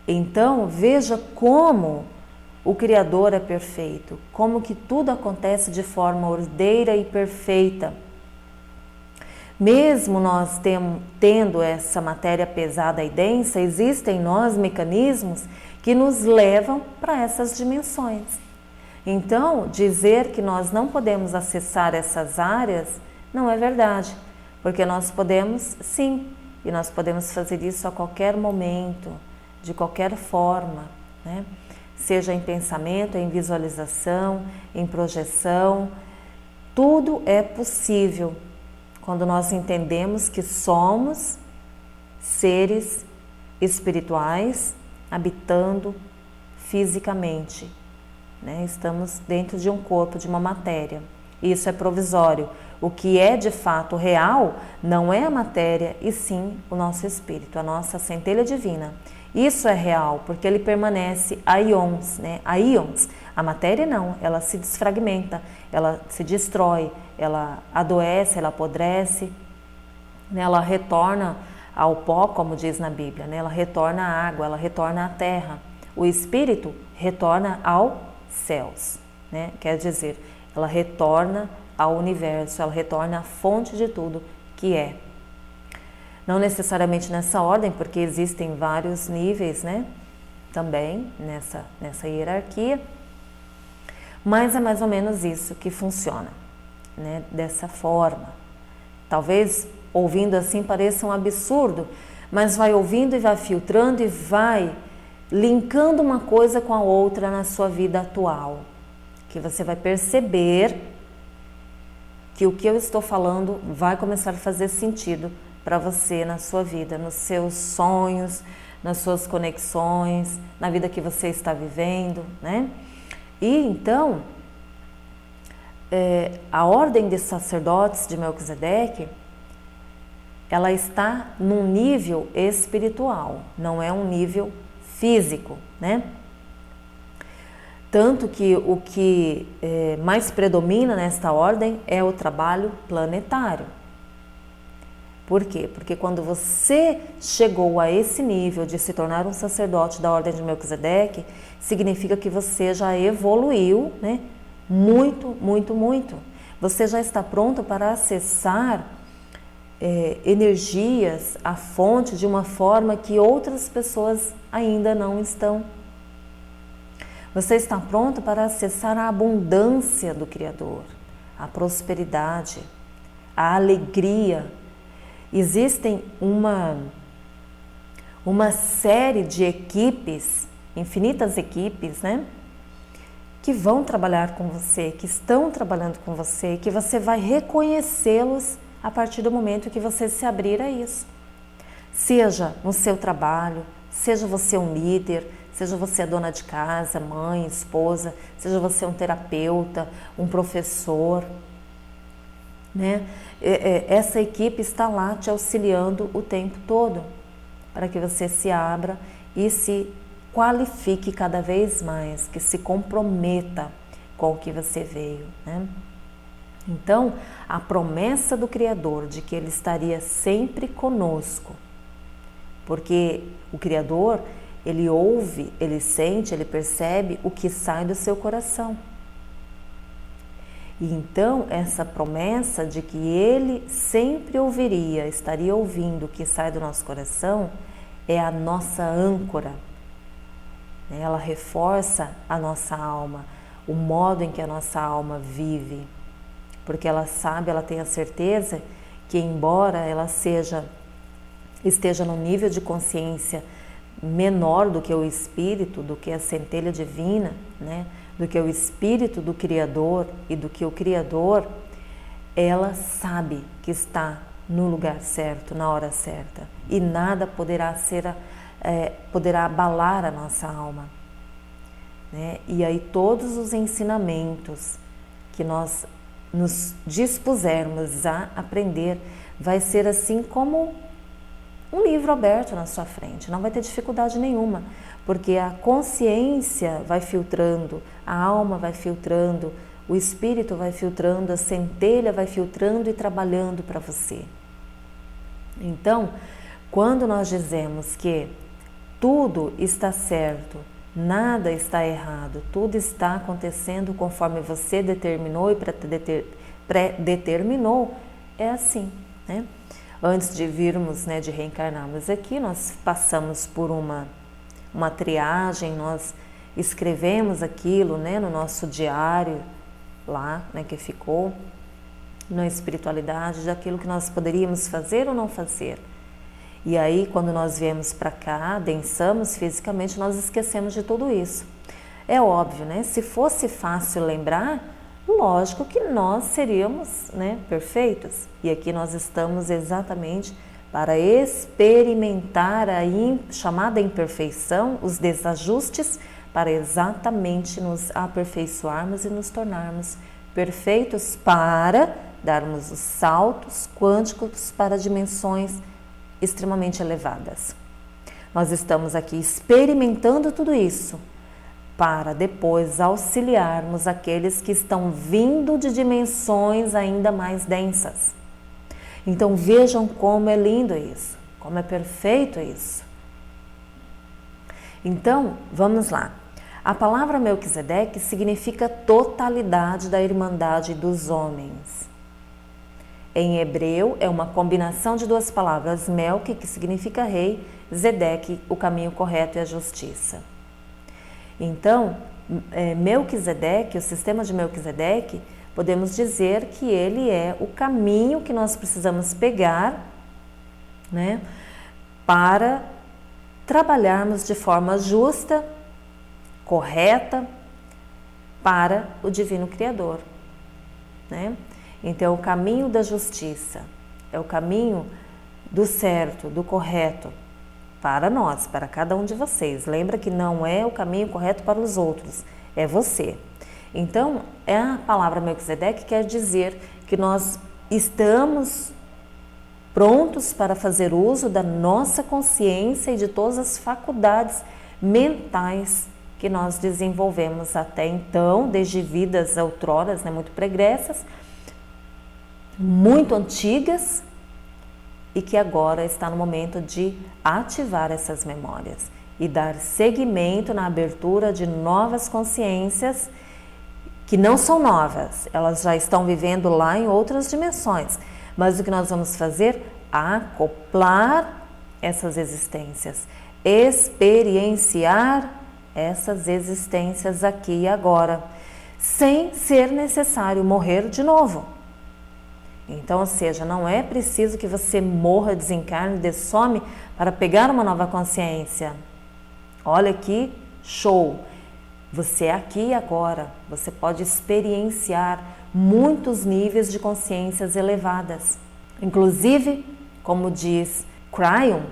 Então, veja como o Criador é perfeito, como que tudo acontece de forma ordeira e perfeita. Mesmo nós tendo essa matéria pesada e densa, existem em nós mecanismos que nos levam para essas dimensões. Então, dizer que nós não podemos acessar essas áreas não é verdade, porque nós podemos sim, e nós podemos fazer isso a qualquer momento, de qualquer forma, né? Seja em pensamento, em visualização, em projeção, tudo é possível quando nós entendemos que somos seres espirituais habitando fisicamente, né? Estamos dentro de um corpo, de uma matéria. Isso é provisório. O que é de fato real não é a matéria, e sim o nosso espírito, a nossa centelha divina. Isso é real, porque ele permanece a íons, né? A íons. A matéria não, ela se desfragmenta, ela se destrói, ela adoece, ela apodrece, né? Ela retorna ao pó, como diz na Bíblia, né? Ela retorna à água, ela retorna à terra. O espírito retorna aos céus, né? Quer dizer, ela retorna ao universo, ela retorna à fonte de tudo que é. Não necessariamente nessa ordem, porque existem vários níveis, né? Também nessa hierarquia, mas é mais ou menos isso que funciona, né? Dessa forma. Talvez ouvindo assim pareça um absurdo, mas vai ouvindo e vai filtrando e vai linkando uma coisa com a outra na sua vida atual, que você vai perceber que o que eu estou falando vai começar a fazer sentido para você na sua vida, nos seus sonhos, nas suas conexões, na vida que você está vivendo, né? E então, a ordem de sacerdotes de Melquisedeque, ela está num nível espiritual, não é um nível físico, né? Tanto que o que mais predomina nesta ordem é o trabalho planetário. Por quê? Porque quando você chegou a esse nível de se tornar um sacerdote da ordem de Melquisedeque, significa que você já evoluiu, né? Muito, muito, muito. Você já está pronto para acessar energias, a fonte, de uma forma que outras pessoas ainda não estão. Você está pronto para acessar a abundância do Criador, a prosperidade, a alegria. Existem uma série de equipes, infinitas equipes, né? Que vão trabalhar com você, que estão trabalhando com você, que você vai reconhecê-los a partir do momento que você se abrir a isso. Seja no seu trabalho, seja você um líder, seja você a dona de casa, mãe, esposa, seja você um terapeuta, um professor, né? Essa equipe está lá te auxiliando o tempo todo para que você se abra e se qualifique cada vez mais, que se comprometa com o que você veio, né? Então, a promessa do Criador de que Ele estaria sempre conosco, porque o Criador, Ele ouve, Ele sente, Ele percebe o que sai do seu coração. E então, essa promessa de que Ele sempre ouviria, estaria ouvindo o que sai do nosso coração, é a nossa âncora. Ela reforça a nossa alma, o modo em que a nossa alma vive. Porque ela sabe, ela tem a certeza que, embora ela esteja num nível de consciência menor do que o espírito, do que a centelha divina, né? Do que o espírito do Criador e do que o Criador, ela sabe que está no lugar certo, na hora certa, e nada poderá abalar a nossa alma, né? E aí todos os ensinamentos que nós nos dispusermos a aprender, vai ser assim como um livro aberto na sua frente, não vai ter dificuldade nenhuma, porque a consciência vai filtrando, a alma vai filtrando o espírito vai filtrando, a centelha vai filtrando e trabalhando para você. Então, quando nós dizemos que tudo está certo, nada está errado, tudo está acontecendo conforme você determinou e pré-determinou, é assim, né? Antes de virmos, né, de reencarnarmos aqui, nós passamos por uma triagem, nós escrevemos aquilo, né, no nosso diário lá, né, que ficou na espiritualidade, daquilo que nós poderíamos fazer ou não fazer. E aí, quando nós viemos para cá, densamos fisicamente, nós esquecemos de tudo isso. É óbvio, né? Se fosse fácil lembrar, lógico que nós seríamos, né, perfeitos. E aqui nós estamos exatamente para experimentar a chamada imperfeição, os desajustes, para exatamente nos aperfeiçoarmos e nos tornarmos perfeitos para darmos os saltos quânticos para dimensões extremamente elevadas. Nós estamos aqui experimentando tudo isso para depois auxiliarmos aqueles que estão vindo de dimensões ainda mais densas. Então vejam como é lindo isso, como é perfeito isso. Então, vamos lá. A palavra Melquisedeque significa totalidade da Irmandade dos homens. Em hebreu, é uma combinação de duas palavras, Melque, que significa rei, Zedeque, o caminho correto e a justiça. Então, Melquisedeque, o sistema de Melquisedeque, podemos dizer que ele é o caminho que nós precisamos pegar, né, para trabalharmos de forma justa, correta, para o Divino Criador, né? Então, o caminho da justiça é o caminho do certo, do correto, para nós, para cada um de vocês. Lembra que não é o caminho correto para os outros, é você. Então, a palavra Melquisedeque quer dizer que nós estamos prontos para fazer uso da nossa consciência e de todas as faculdades mentais que nós desenvolvemos até então, desde vidas outroras, né, muito pregressas, muito antigas, e que agora está no momento de ativar essas memórias e dar seguimento na abertura de novas consciências que não são novas, elas já estão vivendo lá em outras dimensões, mas o que nós vamos fazer? Acoplar essas existências, experienciar essas existências aqui e agora, sem ser necessário morrer de novo. Então, ou seja, não é preciso que você morra, desencarne, dessome para pegar uma nova consciência. Olha que show! Você é aqui e agora, você pode experienciar muitos níveis de consciências elevadas. Inclusive, como diz Cryon,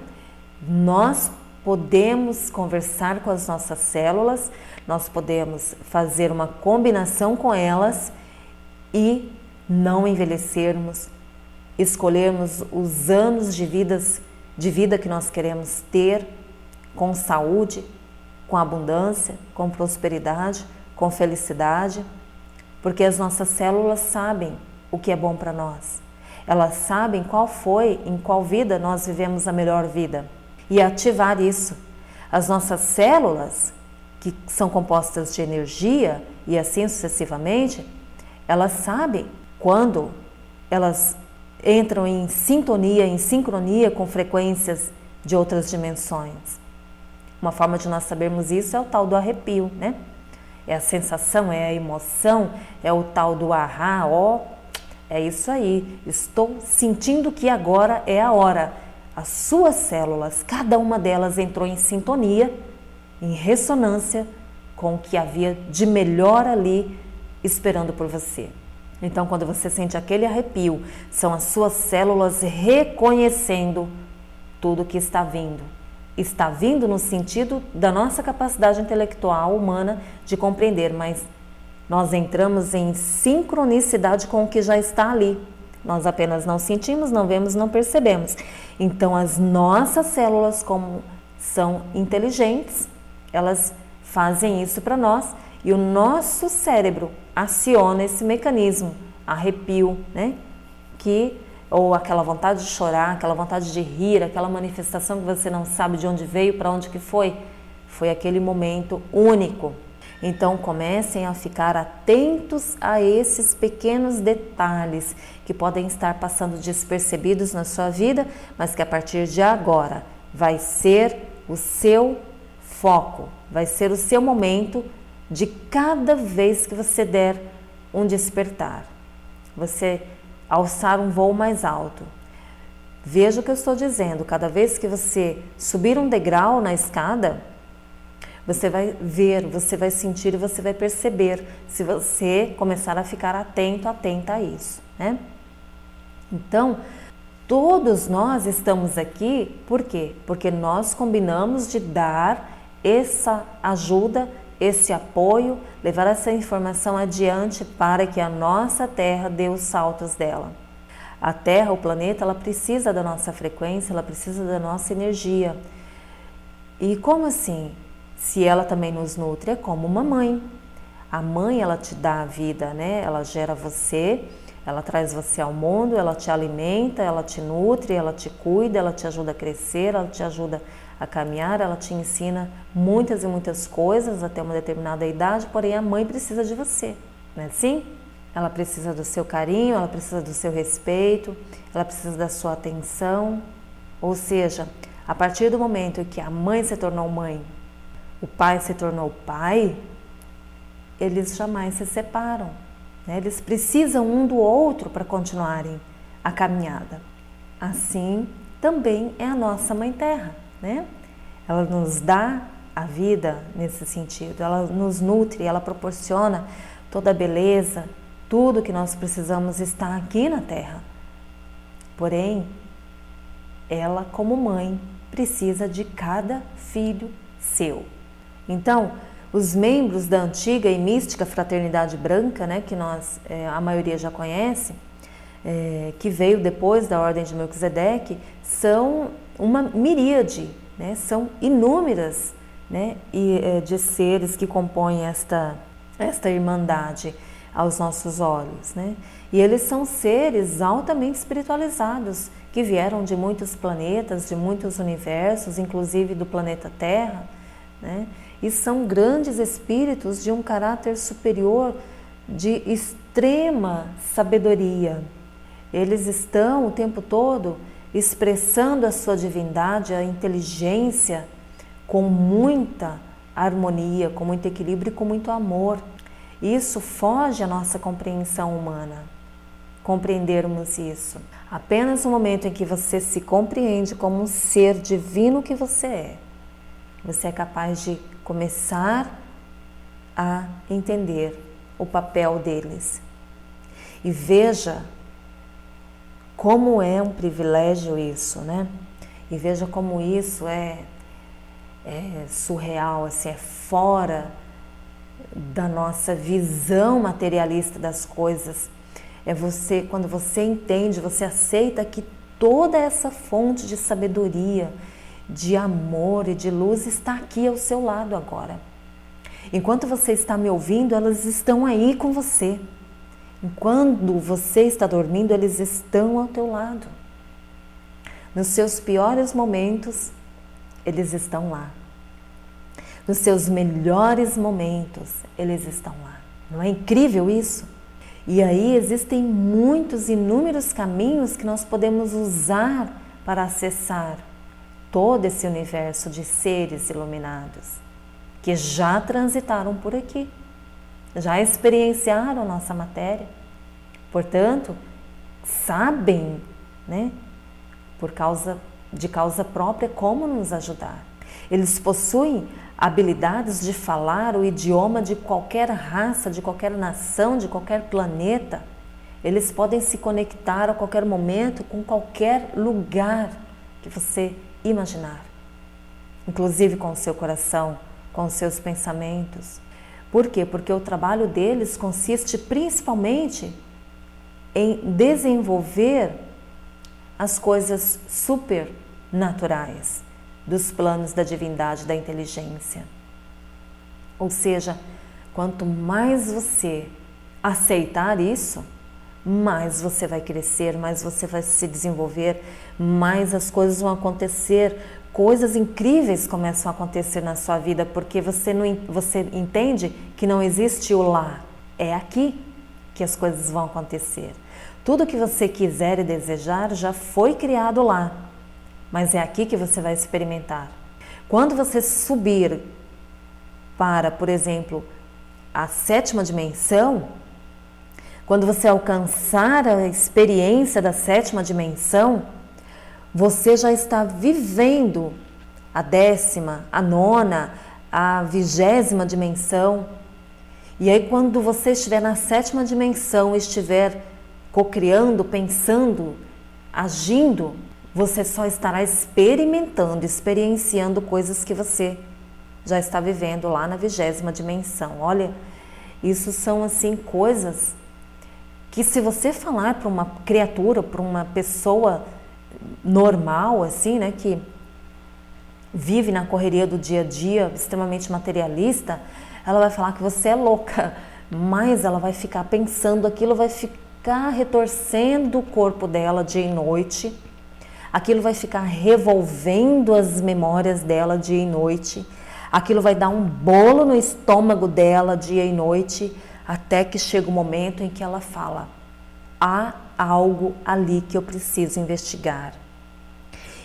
nós podemos conversar com as nossas células, nós podemos fazer uma combinação com elas e não envelhecermos, escolhermos os anos de vida que nós queremos ter, com saúde, com abundância, com prosperidade, com felicidade, porque as nossas células sabem o que é bom para nós. Elas sabem em qual vida nós vivemos a melhor vida. E ativar isso. As nossas células, que são compostas de energia e assim sucessivamente, elas sabem quando elas entram em sintonia, em sincronia com frequências de outras dimensões. Uma forma de nós sabermos isso é o tal do arrepio, né? É a sensação, é a emoção, é o tal do ahá, ó, é isso aí, estou sentindo que agora é a hora. As suas células, cada uma delas entrou em sintonia, em ressonância com o que havia de melhor ali esperando por você. Então, quando você sente aquele arrepio, são as suas células reconhecendo tudo que está vindo. Está vindo no sentido da nossa capacidade intelectual humana de compreender, mas nós entramos em sincronicidade com o que já está ali. Nós apenas não sentimos, não vemos, não percebemos. Então, as nossas células, como são inteligentes, elas fazem isso para nós E o nosso cérebro aciona esse mecanismo, arrepio, né? Ou aquela vontade de chorar, aquela vontade de rir, aquela manifestação que você não sabe de onde veio, para onde que foi aquele momento único. Então comecem a ficar atentos a esses pequenos detalhes que podem estar passando despercebidos na sua vida, mas que a partir de agora vai ser o seu foco, vai ser o seu momento de cada vez que você der um despertar. Você alçar um voo mais alto. Veja o que eu estou dizendo, cada vez que você subir um degrau na escada, você vai ver, você vai sentir e você vai perceber se você começar a ficar atento, atenta a isso, né? Então, todos nós estamos aqui, por quê? Porque nós combinamos de dar essa ajuda, esse apoio, levar essa informação adiante para que a nossa Terra dê os saltos dela. A Terra, o planeta, ela precisa da nossa frequência, ela precisa da nossa energia. E como assim? Se ela também nos nutre, é como uma mãe. A mãe, ela te dá a vida, né? Ela gera você, ela traz você ao mundo, ela te alimenta, ela te nutre, ela te cuida, ela te ajuda a crescer, ela te ajuda a caminhar, ela te ensina muitas e muitas coisas até uma determinada idade, porém a mãe precisa de você, não é assim? Ela precisa do seu carinho, ela precisa do seu respeito, ela precisa da sua atenção. Ou seja, a partir do momento que a mãe se tornou mãe, o pai se tornou pai, eles jamais se separam, né? Eles precisam um do outro para continuarem a caminhada. Assim também é a nossa Mãe Terra, né? Ela nos dá a vida nesse sentido, ela nos nutre, ela proporciona toda a beleza, tudo que nós precisamos está aqui na Terra. Porém, ela como mãe precisa de cada filho seu. Então, os membros da antiga e mística Fraternidade Branca, né, que a maioria já conhece, que veio depois da Ordem de Melquisedeque, são uma miríade, né, são inúmeras, né, de seres que compõem esta irmandade aos nossos olhos, né? E eles são seres altamente espiritualizados, que vieram de muitos planetas, de muitos universos, inclusive do planeta Terra, né? E são grandes espíritos de um caráter superior, de extrema sabedoria. Eles estão o tempo todo expressando a sua divindade, a inteligência, com muita harmonia, com muito equilíbrio e com muito amor. Isso foge à nossa compreensão humana, compreendermos isso. Apenas no momento em que você se compreende como um ser divino que você é capaz de começar a entender o papel deles. E veja como é um privilégio isso, né? E veja como isso é surreal, assim, é fora da nossa visão materialista das coisas. Quando você entende, você aceita que toda essa fonte de sabedoria, de amor e de luz está aqui ao seu lado agora. Enquanto você está me ouvindo, elas estão aí com você. Enquanto você está dormindo, eles estão ao teu lado. Nos seus piores momentos, eles estão lá. Nos seus melhores momentos, eles estão lá. Não é incrível isso? E aí existem inúmeros caminhos que nós podemos usar para acessar todo esse universo de seres iluminados que já transitaram por aqui, já experienciaram nossa matéria, portanto, sabem, né, de causa própria como nos ajudar. Eles possuem habilidades de falar o idioma de qualquer raça, de qualquer nação, de qualquer planeta. Eles podem se conectar a qualquer momento com qualquer lugar que você imaginar, inclusive com o seu coração, com os seus pensamentos. Por quê? Porque o trabalho deles consiste principalmente em desenvolver as coisas supernaturais dos planos da divindade, da inteligência. Ou seja, Quanto mais você aceitar isso, mais você vai crescer, mais você vai se desenvolver, mais as coisas vão acontecer, coisas incríveis começam a acontecer na sua vida, porque você entende que não existe o lá, é aqui que as coisas vão acontecer. Tudo que você quiser e desejar já foi criado lá, mas é aqui que você vai experimentar. Quando você subir para, por exemplo, a 7ª dimensão, quando você alcançar a experiência da 7ª dimensão, você já está vivendo a 10ª, a 9ª, a 20ª dimensão. E aí quando você estiver na 7ª dimensão, estiver cocriando, pensando, agindo, você só estará experimentando, experienciando coisas que você já está vivendo lá na 20ª dimensão. Olha, isso são assim coisas que se você falar para uma criatura, para uma pessoa normal, assim, né, que vive na correria do dia a dia, extremamente materialista, ela vai falar que você é louca, mas ela vai ficar pensando aquilo, vai ficar retorcendo o corpo dela dia e noite, aquilo vai ficar revolvendo as memórias dela dia e noite, aquilo vai dar um bolo no estômago dela dia e noite, até que chega o momento em que ela fala: há algo ali que eu preciso investigar.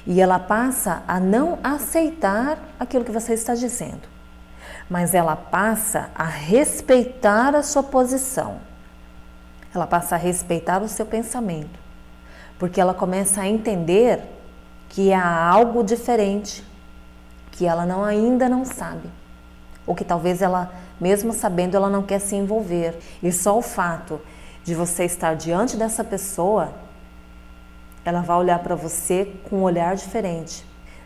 E ela passa a não aceitar aquilo que você está dizendo, mas ela passa a respeitar a sua posição. Ela passa a respeitar o seu pensamento, porque ela começa a entender que há algo diferente, que ela ainda não sabe, ou que talvez ela, mesmo sabendo, ela não quer se envolver. E só o fato de você estar diante dessa pessoa, ela vai olhar para você com um olhar diferente.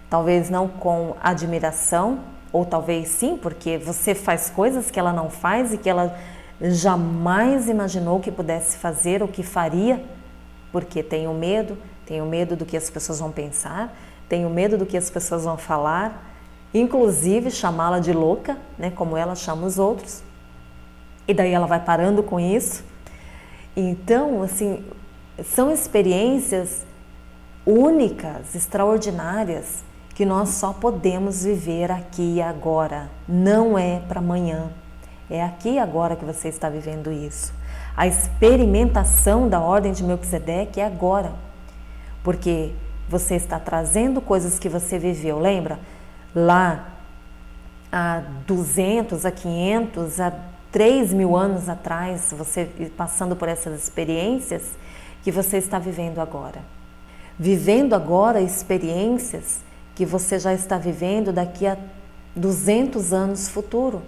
Talvez não com admiração, ou talvez sim, porque você faz coisas que ela não faz e que ela jamais imaginou que pudesse fazer ou que faria, porque tenho medo do que as pessoas vão pensar, tenho medo do que as pessoas vão falar, inclusive chamá-la de louca, né, como ela chama os outros. E daí ela vai parando com isso. Então, assim, são experiências únicas, extraordinárias, que nós só podemos viver aqui e agora. Não é para amanhã. É aqui e agora que você está vivendo isso. A experimentação da ordem de Melquisedeque é agora. Porque você está trazendo coisas que você viveu. Lembra? Lá há 200, há 500, há 3.000 anos atrás, você passando por essas experiências que você está vivendo agora. Vivendo agora experiências que você já está vivendo daqui a 200 anos futuro.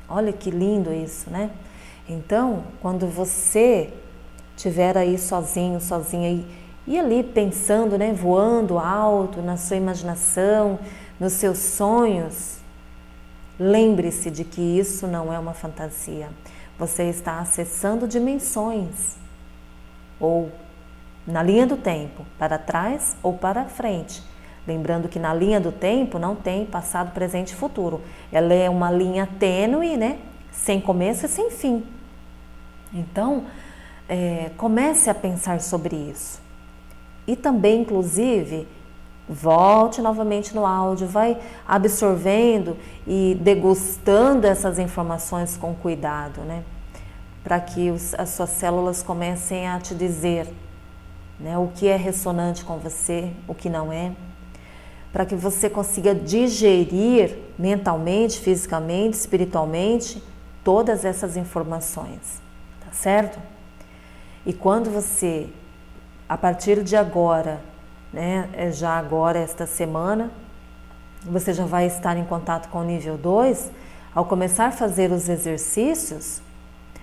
Olha que lindo isso, né? Então, quando você estiver aí sozinho, sozinha e ali pensando, né, voando alto na sua imaginação, nos seus sonhos, lembre-se de que isso não é uma fantasia. Você está acessando dimensões, ou na linha do tempo, para trás ou para frente. Lembrando que na linha do tempo não tem passado, presente e futuro. Ela é uma linha tênue, né? Sem começo e sem fim. Então, comece a pensar sobre isso. E também, inclusive, volte novamente no áudio, vai absorvendo e degustando essas informações com cuidado, né? Para que as suas células comecem a te dizer, né, o que é ressonante com você, o que não é, para que você consiga digerir mentalmente, fisicamente, espiritualmente, todas essas informações, tá certo? E quando você, a partir de agora, né, já agora, esta semana, você já vai estar em contato com o nível 2, ao começar a fazer os exercícios,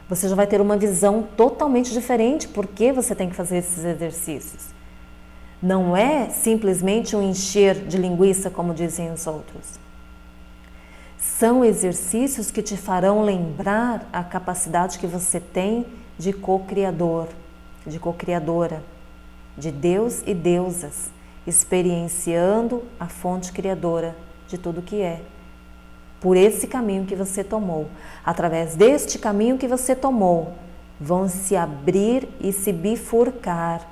você já vai ter uma visão totalmente diferente porque você tem que fazer esses exercícios. Não é simplesmente um encher de linguiça, como dizem os outros. São exercícios que te farão lembrar a capacidade que você tem de co-criador, de co-criadora, de Deus e deusas, experienciando a fonte criadora de tudo que é. por esse caminho que você tomou. Através deste caminho que você tomou, vão se abrir e se bifurcar.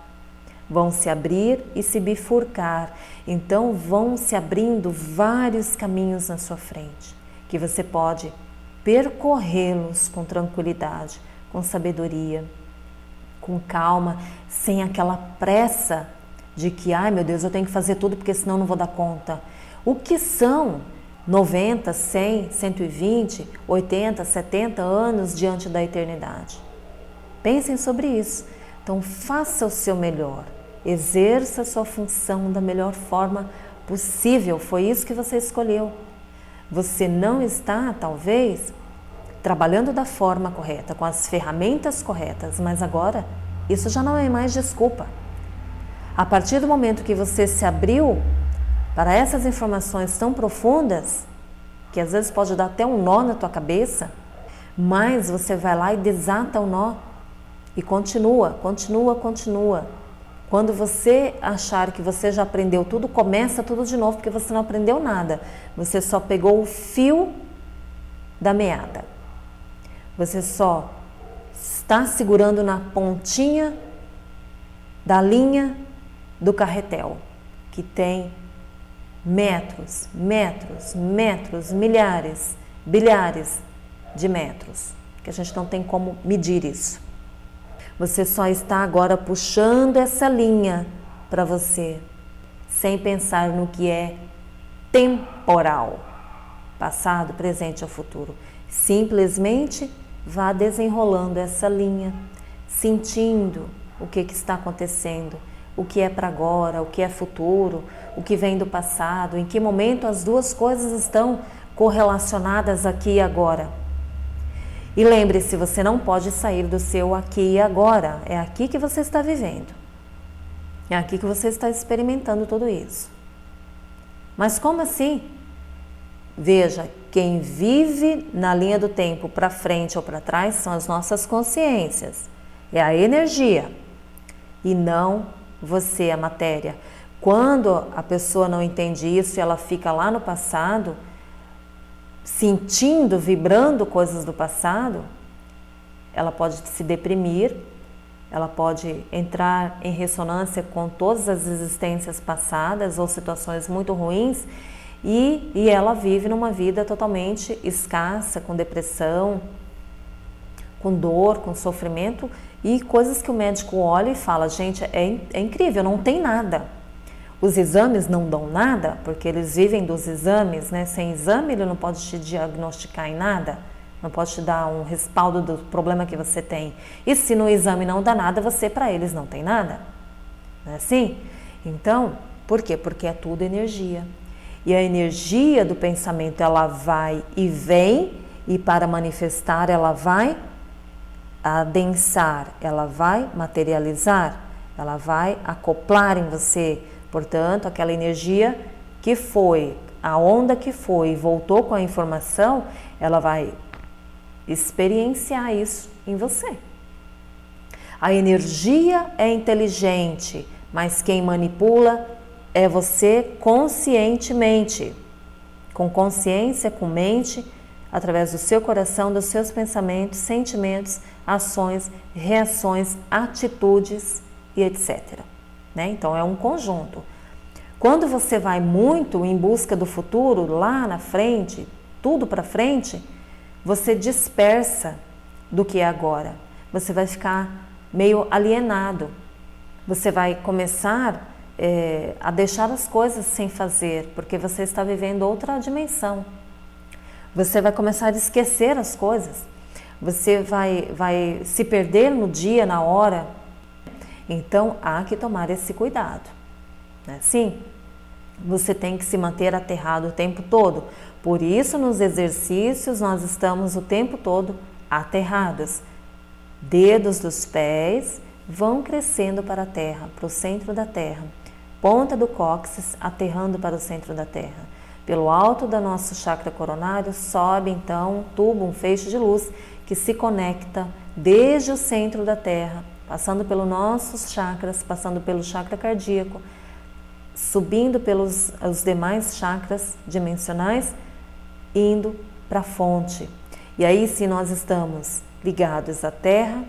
Vão se abrir e se bifurcar. Então vão se abrindo vários caminhos na sua frente, que você pode percorrê-los com tranquilidade, com sabedoria, com calma, sem aquela pressa de que, ai meu Deus, eu tenho que fazer tudo porque senão não vou dar conta. O que são 90, 100, 120, 80, 70 anos diante da eternidade? Pensem sobre isso. Então faça o seu melhor, exerça a sua função da melhor forma possível. Foi isso que você escolheu. Você não está, talvez, trabalhando da forma correta, com as ferramentas corretas, mas agora isso já não é mais desculpa. A partir do momento que você se abriu para essas informações tão profundas, que às vezes pode dar até um nó na tua cabeça, mas você vai lá e desata o nó e continua. Quando você achar que você já aprendeu tudo, começa tudo de novo, porque você não aprendeu nada. Você só pegou o fio da meada. Você só está segurando na pontinha da linha do carretel, que tem metros, milhares, bilhares de metros, que a gente não tem como medir isso. Você só está agora puxando essa linha para você, sem pensar no que é temporal, passado, presente ou futuro. Simplesmente vá desenrolando essa linha, sentindo o que está acontecendo, o que é para agora, o que é futuro, o que vem do passado, em que momento as duas coisas estão correlacionadas aqui e agora. E lembre-se, você não pode sair do seu aqui e agora. É aqui que você está vivendo. É aqui que você está experimentando tudo isso. Mas como assim? Veja, quem vive na linha do tempo para frente ou para trás são as nossas consciências. É a energia. E não você, a matéria. Quando a pessoa não entende isso e ela fica lá no passado, sentindo, vibrando coisas do passado, ela pode se deprimir, ela pode entrar em ressonância com todas as existências passadas ou situações muito ruins e ela vive numa vida totalmente escassa, com depressão, com dor, com sofrimento e coisas que o médico olha e fala, gente, é incrível, não tem nada. Os exames não dão nada, porque eles vivem dos exames, né? Sem exame ele não pode te diagnosticar em nada, não pode te dar um respaldo do problema que você tem. E se no exame não dá nada, você para eles não tem nada. Não é assim? Então, por quê? Porque é tudo energia. E a energia do pensamento, ela vai e vem, e para manifestar ela vai adensar, ela vai materializar, ela vai acoplar em você. Portanto, aquela energia que foi, a onda que foi e voltou com a informação, ela vai experienciar isso em você. A energia é inteligente, mas quem manipula é você conscientemente. Com consciência, com mente, através do seu coração, dos seus pensamentos, sentimentos, ações, reações, atitudes e etc. Então é um conjunto. Quando você vai muito em busca do futuro, lá na frente, tudo para frente, você dispersa do que é agora. Você vai ficar meio alienado. Você vai começar a deixar as coisas sem fazer, porque você está vivendo outra dimensão. Você vai começar a esquecer as coisas. Você vai se perder no dia, na hora. Então, há que tomar esse cuidado. Não é assim? Você tem que se manter aterrado o tempo todo. Por isso, nos exercícios, nós estamos o tempo todo aterrados. Dedos dos pés vão crescendo para a terra, para o centro da terra. Ponta do cóccix aterrando para o centro da terra. Pelo alto do nosso chakra coronário, sobe então um tubo, um feixe de luz que se conecta desde o centro da terra, passando pelos nossos chakras, passando pelo chakra cardíaco, subindo pelos os demais chakras dimensionais indo para a fonte. E aí sim nós estamos ligados à terra,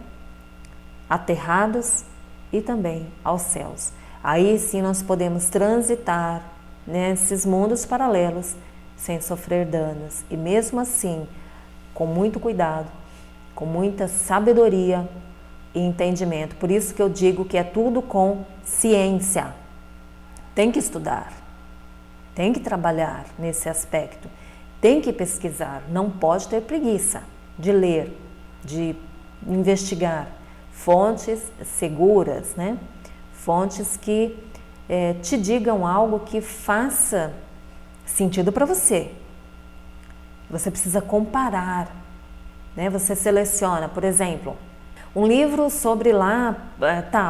aterrados e também aos céus. Aí sim nós podemos transitar nesses mundos paralelos sem sofrer danos. E mesmo assim, com muito cuidado, com muita sabedoria e entendimento. Por isso que eu digo que é tudo com ciência. Tem que estudar, tem que trabalhar nesse aspecto, tem que pesquisar, não pode ter preguiça de ler, de investigar fontes seguras, né? Fontes que te digam algo que faça sentido para você. Você precisa comparar, né? Você seleciona, por exemplo, um livro sobre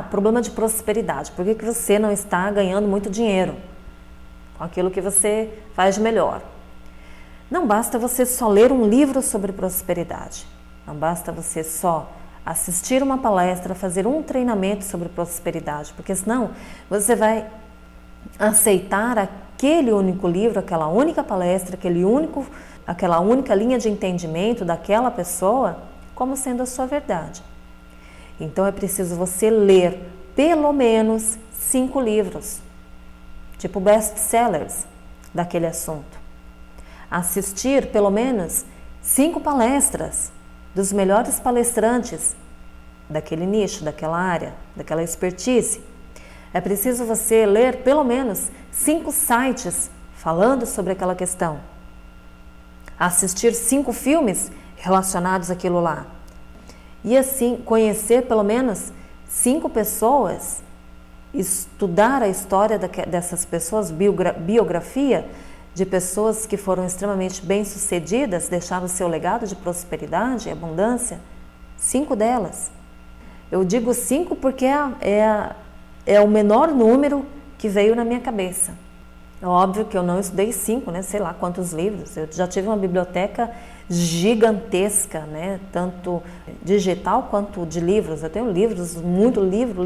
problema de prosperidade. Por que você não está ganhando muito dinheiro com aquilo que você faz de melhor? Não basta você só ler um livro sobre prosperidade. Não basta você só assistir uma palestra, fazer um treinamento sobre prosperidade, porque senão você vai aceitar aquele único livro, aquela única palestra, aquela única linha de entendimento daquela pessoa como sendo a sua verdade. Então é preciso você ler pelo menos 5 livros, tipo best-sellers daquele assunto. Assistir pelo menos 5 palestras dos melhores palestrantes daquele nicho, daquela área, daquela expertise. É preciso você ler pelo menos 5 sites falando sobre aquela questão. Assistir 5 filmes relacionados àquilo lá. E assim, conhecer pelo menos 5 pessoas, estudar a história dessas pessoas, biografia de pessoas que foram extremamente bem-sucedidas, deixaram o seu legado de prosperidade e abundância. 5 delas. Eu digo 5 porque é o menor número que veio na minha cabeça. É óbvio que eu não estudei 5, né? Sei lá quantos livros. Eu já tive uma biblioteca gigantesca, né? Tanto digital quanto de livros. Eu tenho livros, muito livro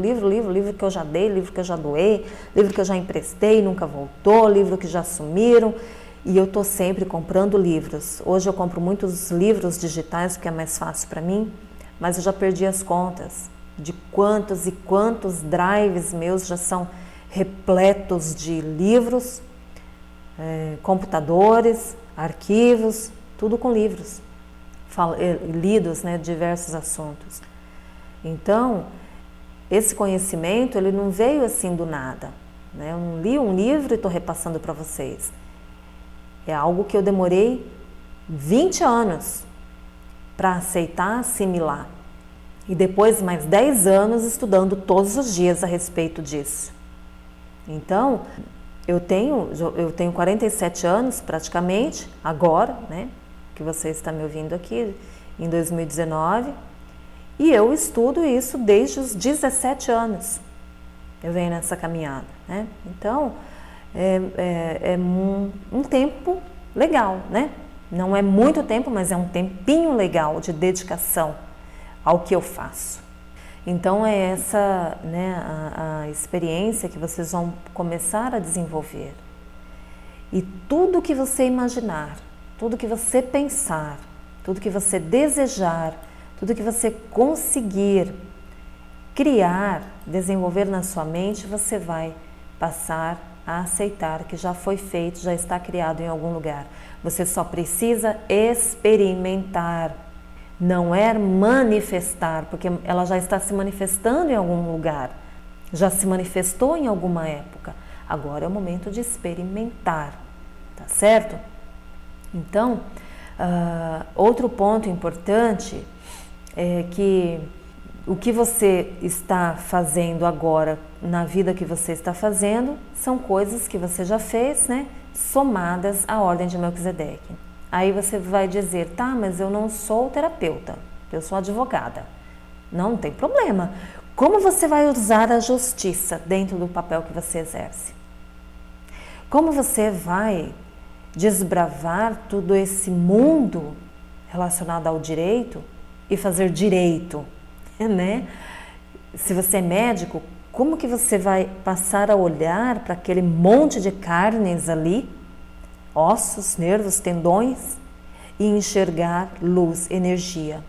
que eu já dei, livro que eu já doei, livro que eu já emprestei, nunca voltou, livro que já sumiram. E eu estou sempre comprando livros. Hoje eu compro muitos livros digitais porque é mais fácil para mim, mas eu já perdi as contas de quantos e quantos drives meus já são repletos de livros, computadores, arquivos, tudo com livros lidos, né, diversos assuntos. Então, esse conhecimento ele não veio assim do nada, né? Eu não li um livro e estou repassando para vocês. É algo que eu demorei 20 anos para aceitar, assimilar. E depois mais 10 anos estudando todos os dias a respeito disso. Então, eu tenho 47 anos praticamente, agora, né, que você está me ouvindo aqui, em 2019, e eu estudo isso desde os 17 anos. Eu venho nessa caminhada, né? Então, é um tempo legal, né? Não é muito tempo, mas é um tempinho legal de dedicação ao que eu faço. Então é essa, né, a experiência que vocês vão começar a desenvolver. E tudo que você imaginar, tudo que você pensar, tudo que você desejar, tudo que você conseguir criar, desenvolver na sua mente, você vai passar a aceitar que já foi feito, já está criado em algum lugar. Você só precisa experimentar. Não é manifestar, porque ela já está se manifestando em algum lugar, já se manifestou em alguma época. Agora é o momento de experimentar, tá certo? Então, outro ponto importante é que o que você está fazendo agora na vida que você está fazendo são coisas que você já fez, né? Somadas à ordem de Melquisedeque. Aí você vai dizer, tá, mas eu não sou terapeuta, eu sou advogada. Não tem problema. Como você vai usar a justiça dentro do papel que você exerce? Como você vai desbravar todo esse mundo relacionado ao direito e fazer direito, né? Se você é médico, como que você vai passar a olhar para aquele monte de carnes ali ossos, nervos, tendões e enxergar luz, energia.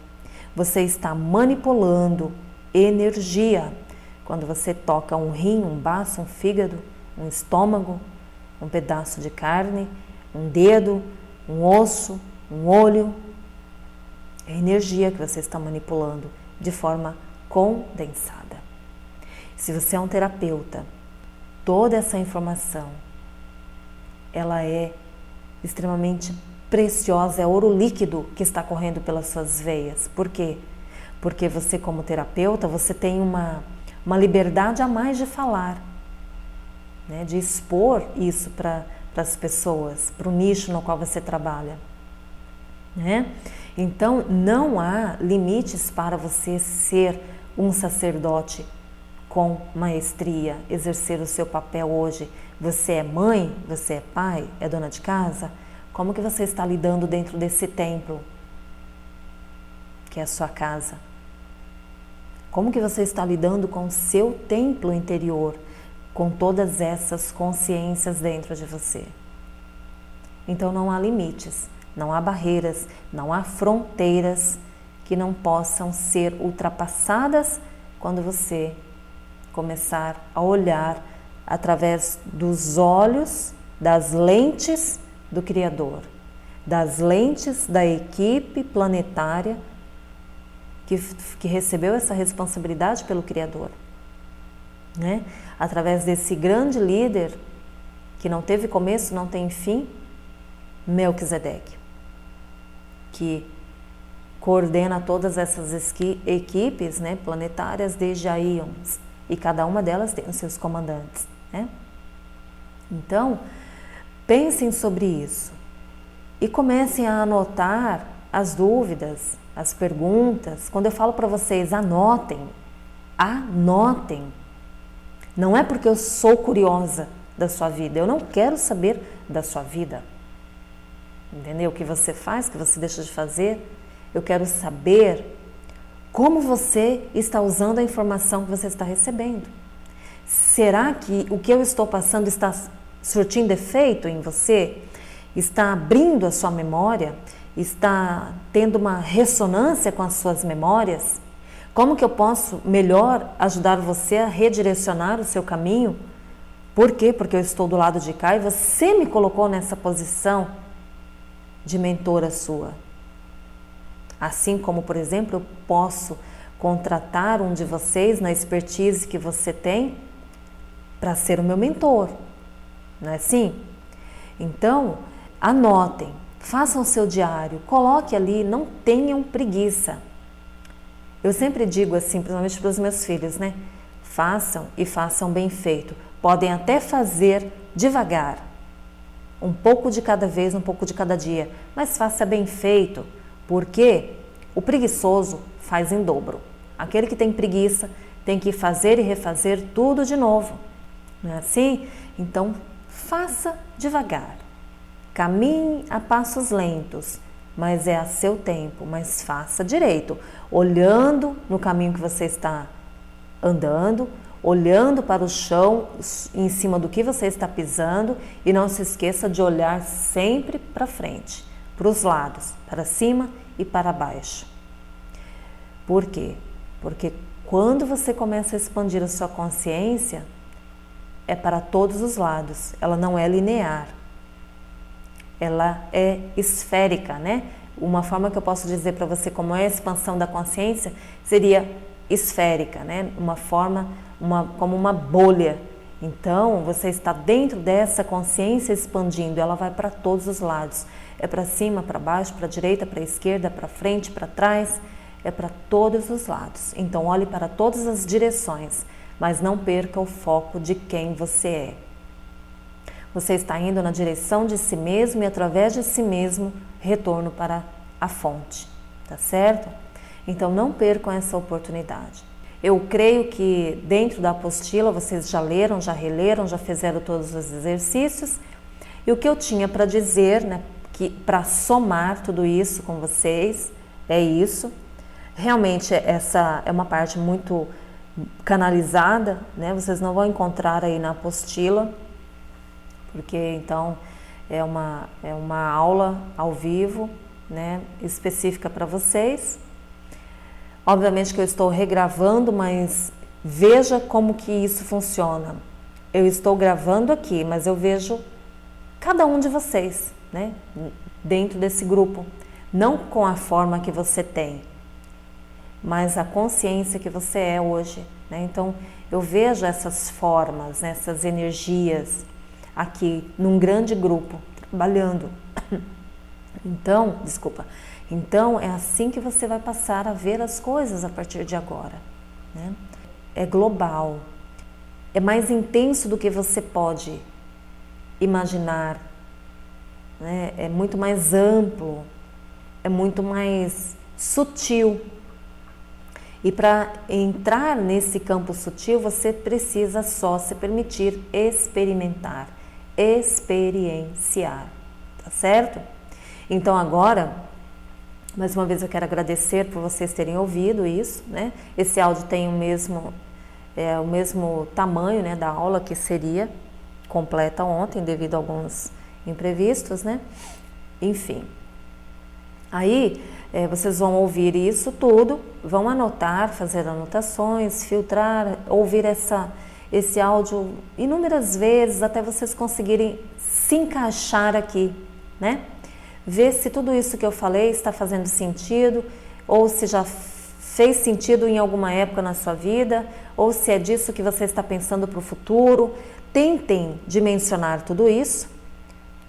Você está manipulando energia. Quando você toca um rim, um baço, um fígado, um estômago, um pedaço de carne, um dedo, um osso, um olho, é energia que você está manipulando de forma condensada. Se você é um terapeuta, toda essa informação, ela é extremamente preciosa, é ouro líquido que está correndo pelas suas veias. Por quê? Porque você, como terapeuta, você tem uma liberdade a mais de falar, né? De expor isso para as pessoas, para o nicho no qual você trabalha, né? Então, não há limites para você ser um sacerdote com maestria, exercer o seu papel hoje. Você é mãe, você é pai, é dona de casa? Como que você está lidando dentro desse templo, que é a sua casa? Como que você está lidando com o seu templo interior, com todas essas consciências dentro de você? Então não há limites, não há barreiras, não há fronteiras que não possam ser ultrapassadas quando você começar a olhar através dos olhos, das lentes do Criador, das lentes da equipe planetária que recebeu essa responsabilidade pelo Criador, né? Através desse grande líder que não teve começo, não tem fim, Melquisedeque, que coordena todas essas equipes, né, planetárias desde a íons, e cada uma delas tem os seus comandantes, né? Então, pensem sobre isso e comecem a anotar as dúvidas, as perguntas. Quando eu falo para vocês, anotem. Não é porque eu sou curiosa da sua vida, eu não quero saber da sua vida. Entendeu? O que você faz, o que você deixa de fazer. Eu quero saber como você está usando a informação que você está recebendo. Será que o que eu estou passando está surtindo efeito em você? Está abrindo a sua memória? Está tendo uma ressonância com as suas memórias? Como que eu posso melhor ajudar você a redirecionar o seu caminho? Por quê? Porque eu estou do lado de cá e você me colocou nessa posição de mentora sua. Assim como, por exemplo, eu posso contratar um de vocês na expertise que você tem para ser o meu mentor. Não é assim? Então, anotem, façam o seu diário, coloque ali, não tenham preguiça. Eu sempre digo assim, principalmente para os meus filhos, né? Façam e façam bem feito. Podem até fazer devagar, um pouco de cada vez, um pouco de cada dia, mas faça bem feito, porque o preguiçoso faz em dobro. Aquele que tem preguiça tem que fazer e refazer tudo de novo. Não é assim? Então, faça devagar. Caminhe a passos lentos, mas é a seu tempo, mas faça direito, olhando no caminho que você está andando, olhando para o chão em cima do que você está pisando, e não se esqueça de olhar sempre para frente, para os lados, para cima e para baixo. Por quê? Porque quando você começa a expandir a sua consciência, é para todos os lados, ela não é linear. Ela é esférica, né? Uma forma que eu posso dizer para você como é a expansão da consciência seria esférica, né? Uma forma, como uma bolha. Então, você está dentro dessa consciência expandindo, ela vai para todos os lados. É para cima, para baixo, para a direita, para a esquerda, para frente, para trás, é para todos os lados. Então, olhe para todas as direções, mas não perca o foco de quem você é. Você está indo na direção de si mesmo e através de si mesmo retorno para a fonte, tá certo? Então não percam essa oportunidade. Eu creio que dentro da apostila vocês já leram, já releram, já fizeram todos os exercícios. E o que eu tinha para dizer, né, que para somar tudo isso com vocês, é isso. Realmente essa é uma parte muito canalizada, né? Vocês não vão encontrar aí na apostila, porque então é uma aula ao vivo, né, específica para vocês. Obviamente que eu estou regravando, mas veja como que isso funciona. Eu estou gravando aqui, mas eu vejo cada um de vocês, né, dentro desse grupo. Não com a forma que você tem, mas a consciência que você é hoje, né? Então, eu vejo essas formas, né, essas energias aqui num grande grupo, trabalhando. Então, é assim que você vai passar a ver as coisas a partir de agora, né? É global, é mais intenso do que você pode imaginar, né? É muito mais amplo, é muito mais sutil. E para entrar nesse campo sutil, você precisa só se permitir experimentar, experienciar, tá certo? Então agora, mais uma vez eu quero agradecer por vocês terem ouvido isso, né? Esse áudio tem o mesmo tamanho, né, da aula que seria completa ontem, devido a alguns imprevistos, né? Enfim. Aí, vocês vão ouvir isso tudo, vão anotar, fazer anotações, filtrar, ouvir esse áudio inúmeras vezes até vocês conseguirem se encaixar aqui, né? Ver se tudo isso que eu falei está fazendo sentido, ou se já fez sentido em alguma época na sua vida, ou se é disso que você está pensando para o futuro. Tentem dimensionar tudo isso,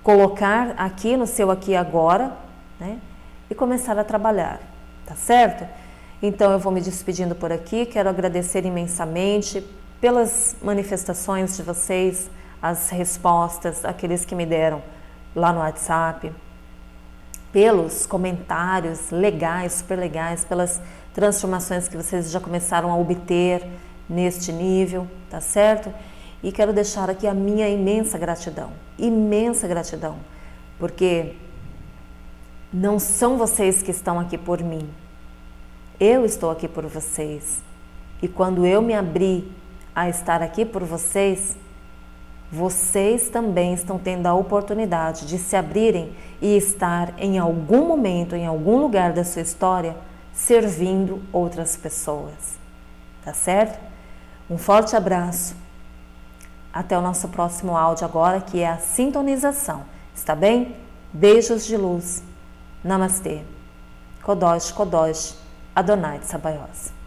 colocar aqui no seu aqui e agora, né? E começar a trabalhar, tá certo? Então eu vou me despedindo por aqui, quero agradecer imensamente pelas manifestações de vocês, as respostas, aqueles que me deram lá no WhatsApp, pelos comentários legais, super legais, pelas transformações que vocês já começaram a obter neste nível, tá certo? E quero deixar aqui a minha imensa gratidão, porque não são vocês que estão aqui por mim, eu estou aqui por vocês. E quando eu me abri a estar aqui por vocês, vocês também estão tendo a oportunidade de se abrirem e estar em algum momento, em algum lugar da sua história, servindo outras pessoas. Tá certo? Um forte abraço. Até o nosso próximo áudio agora, que é a sintonização. Está bem? Beijos de luz. Namastê. Kodosh, Kodosh, Adonai Tsabaoth.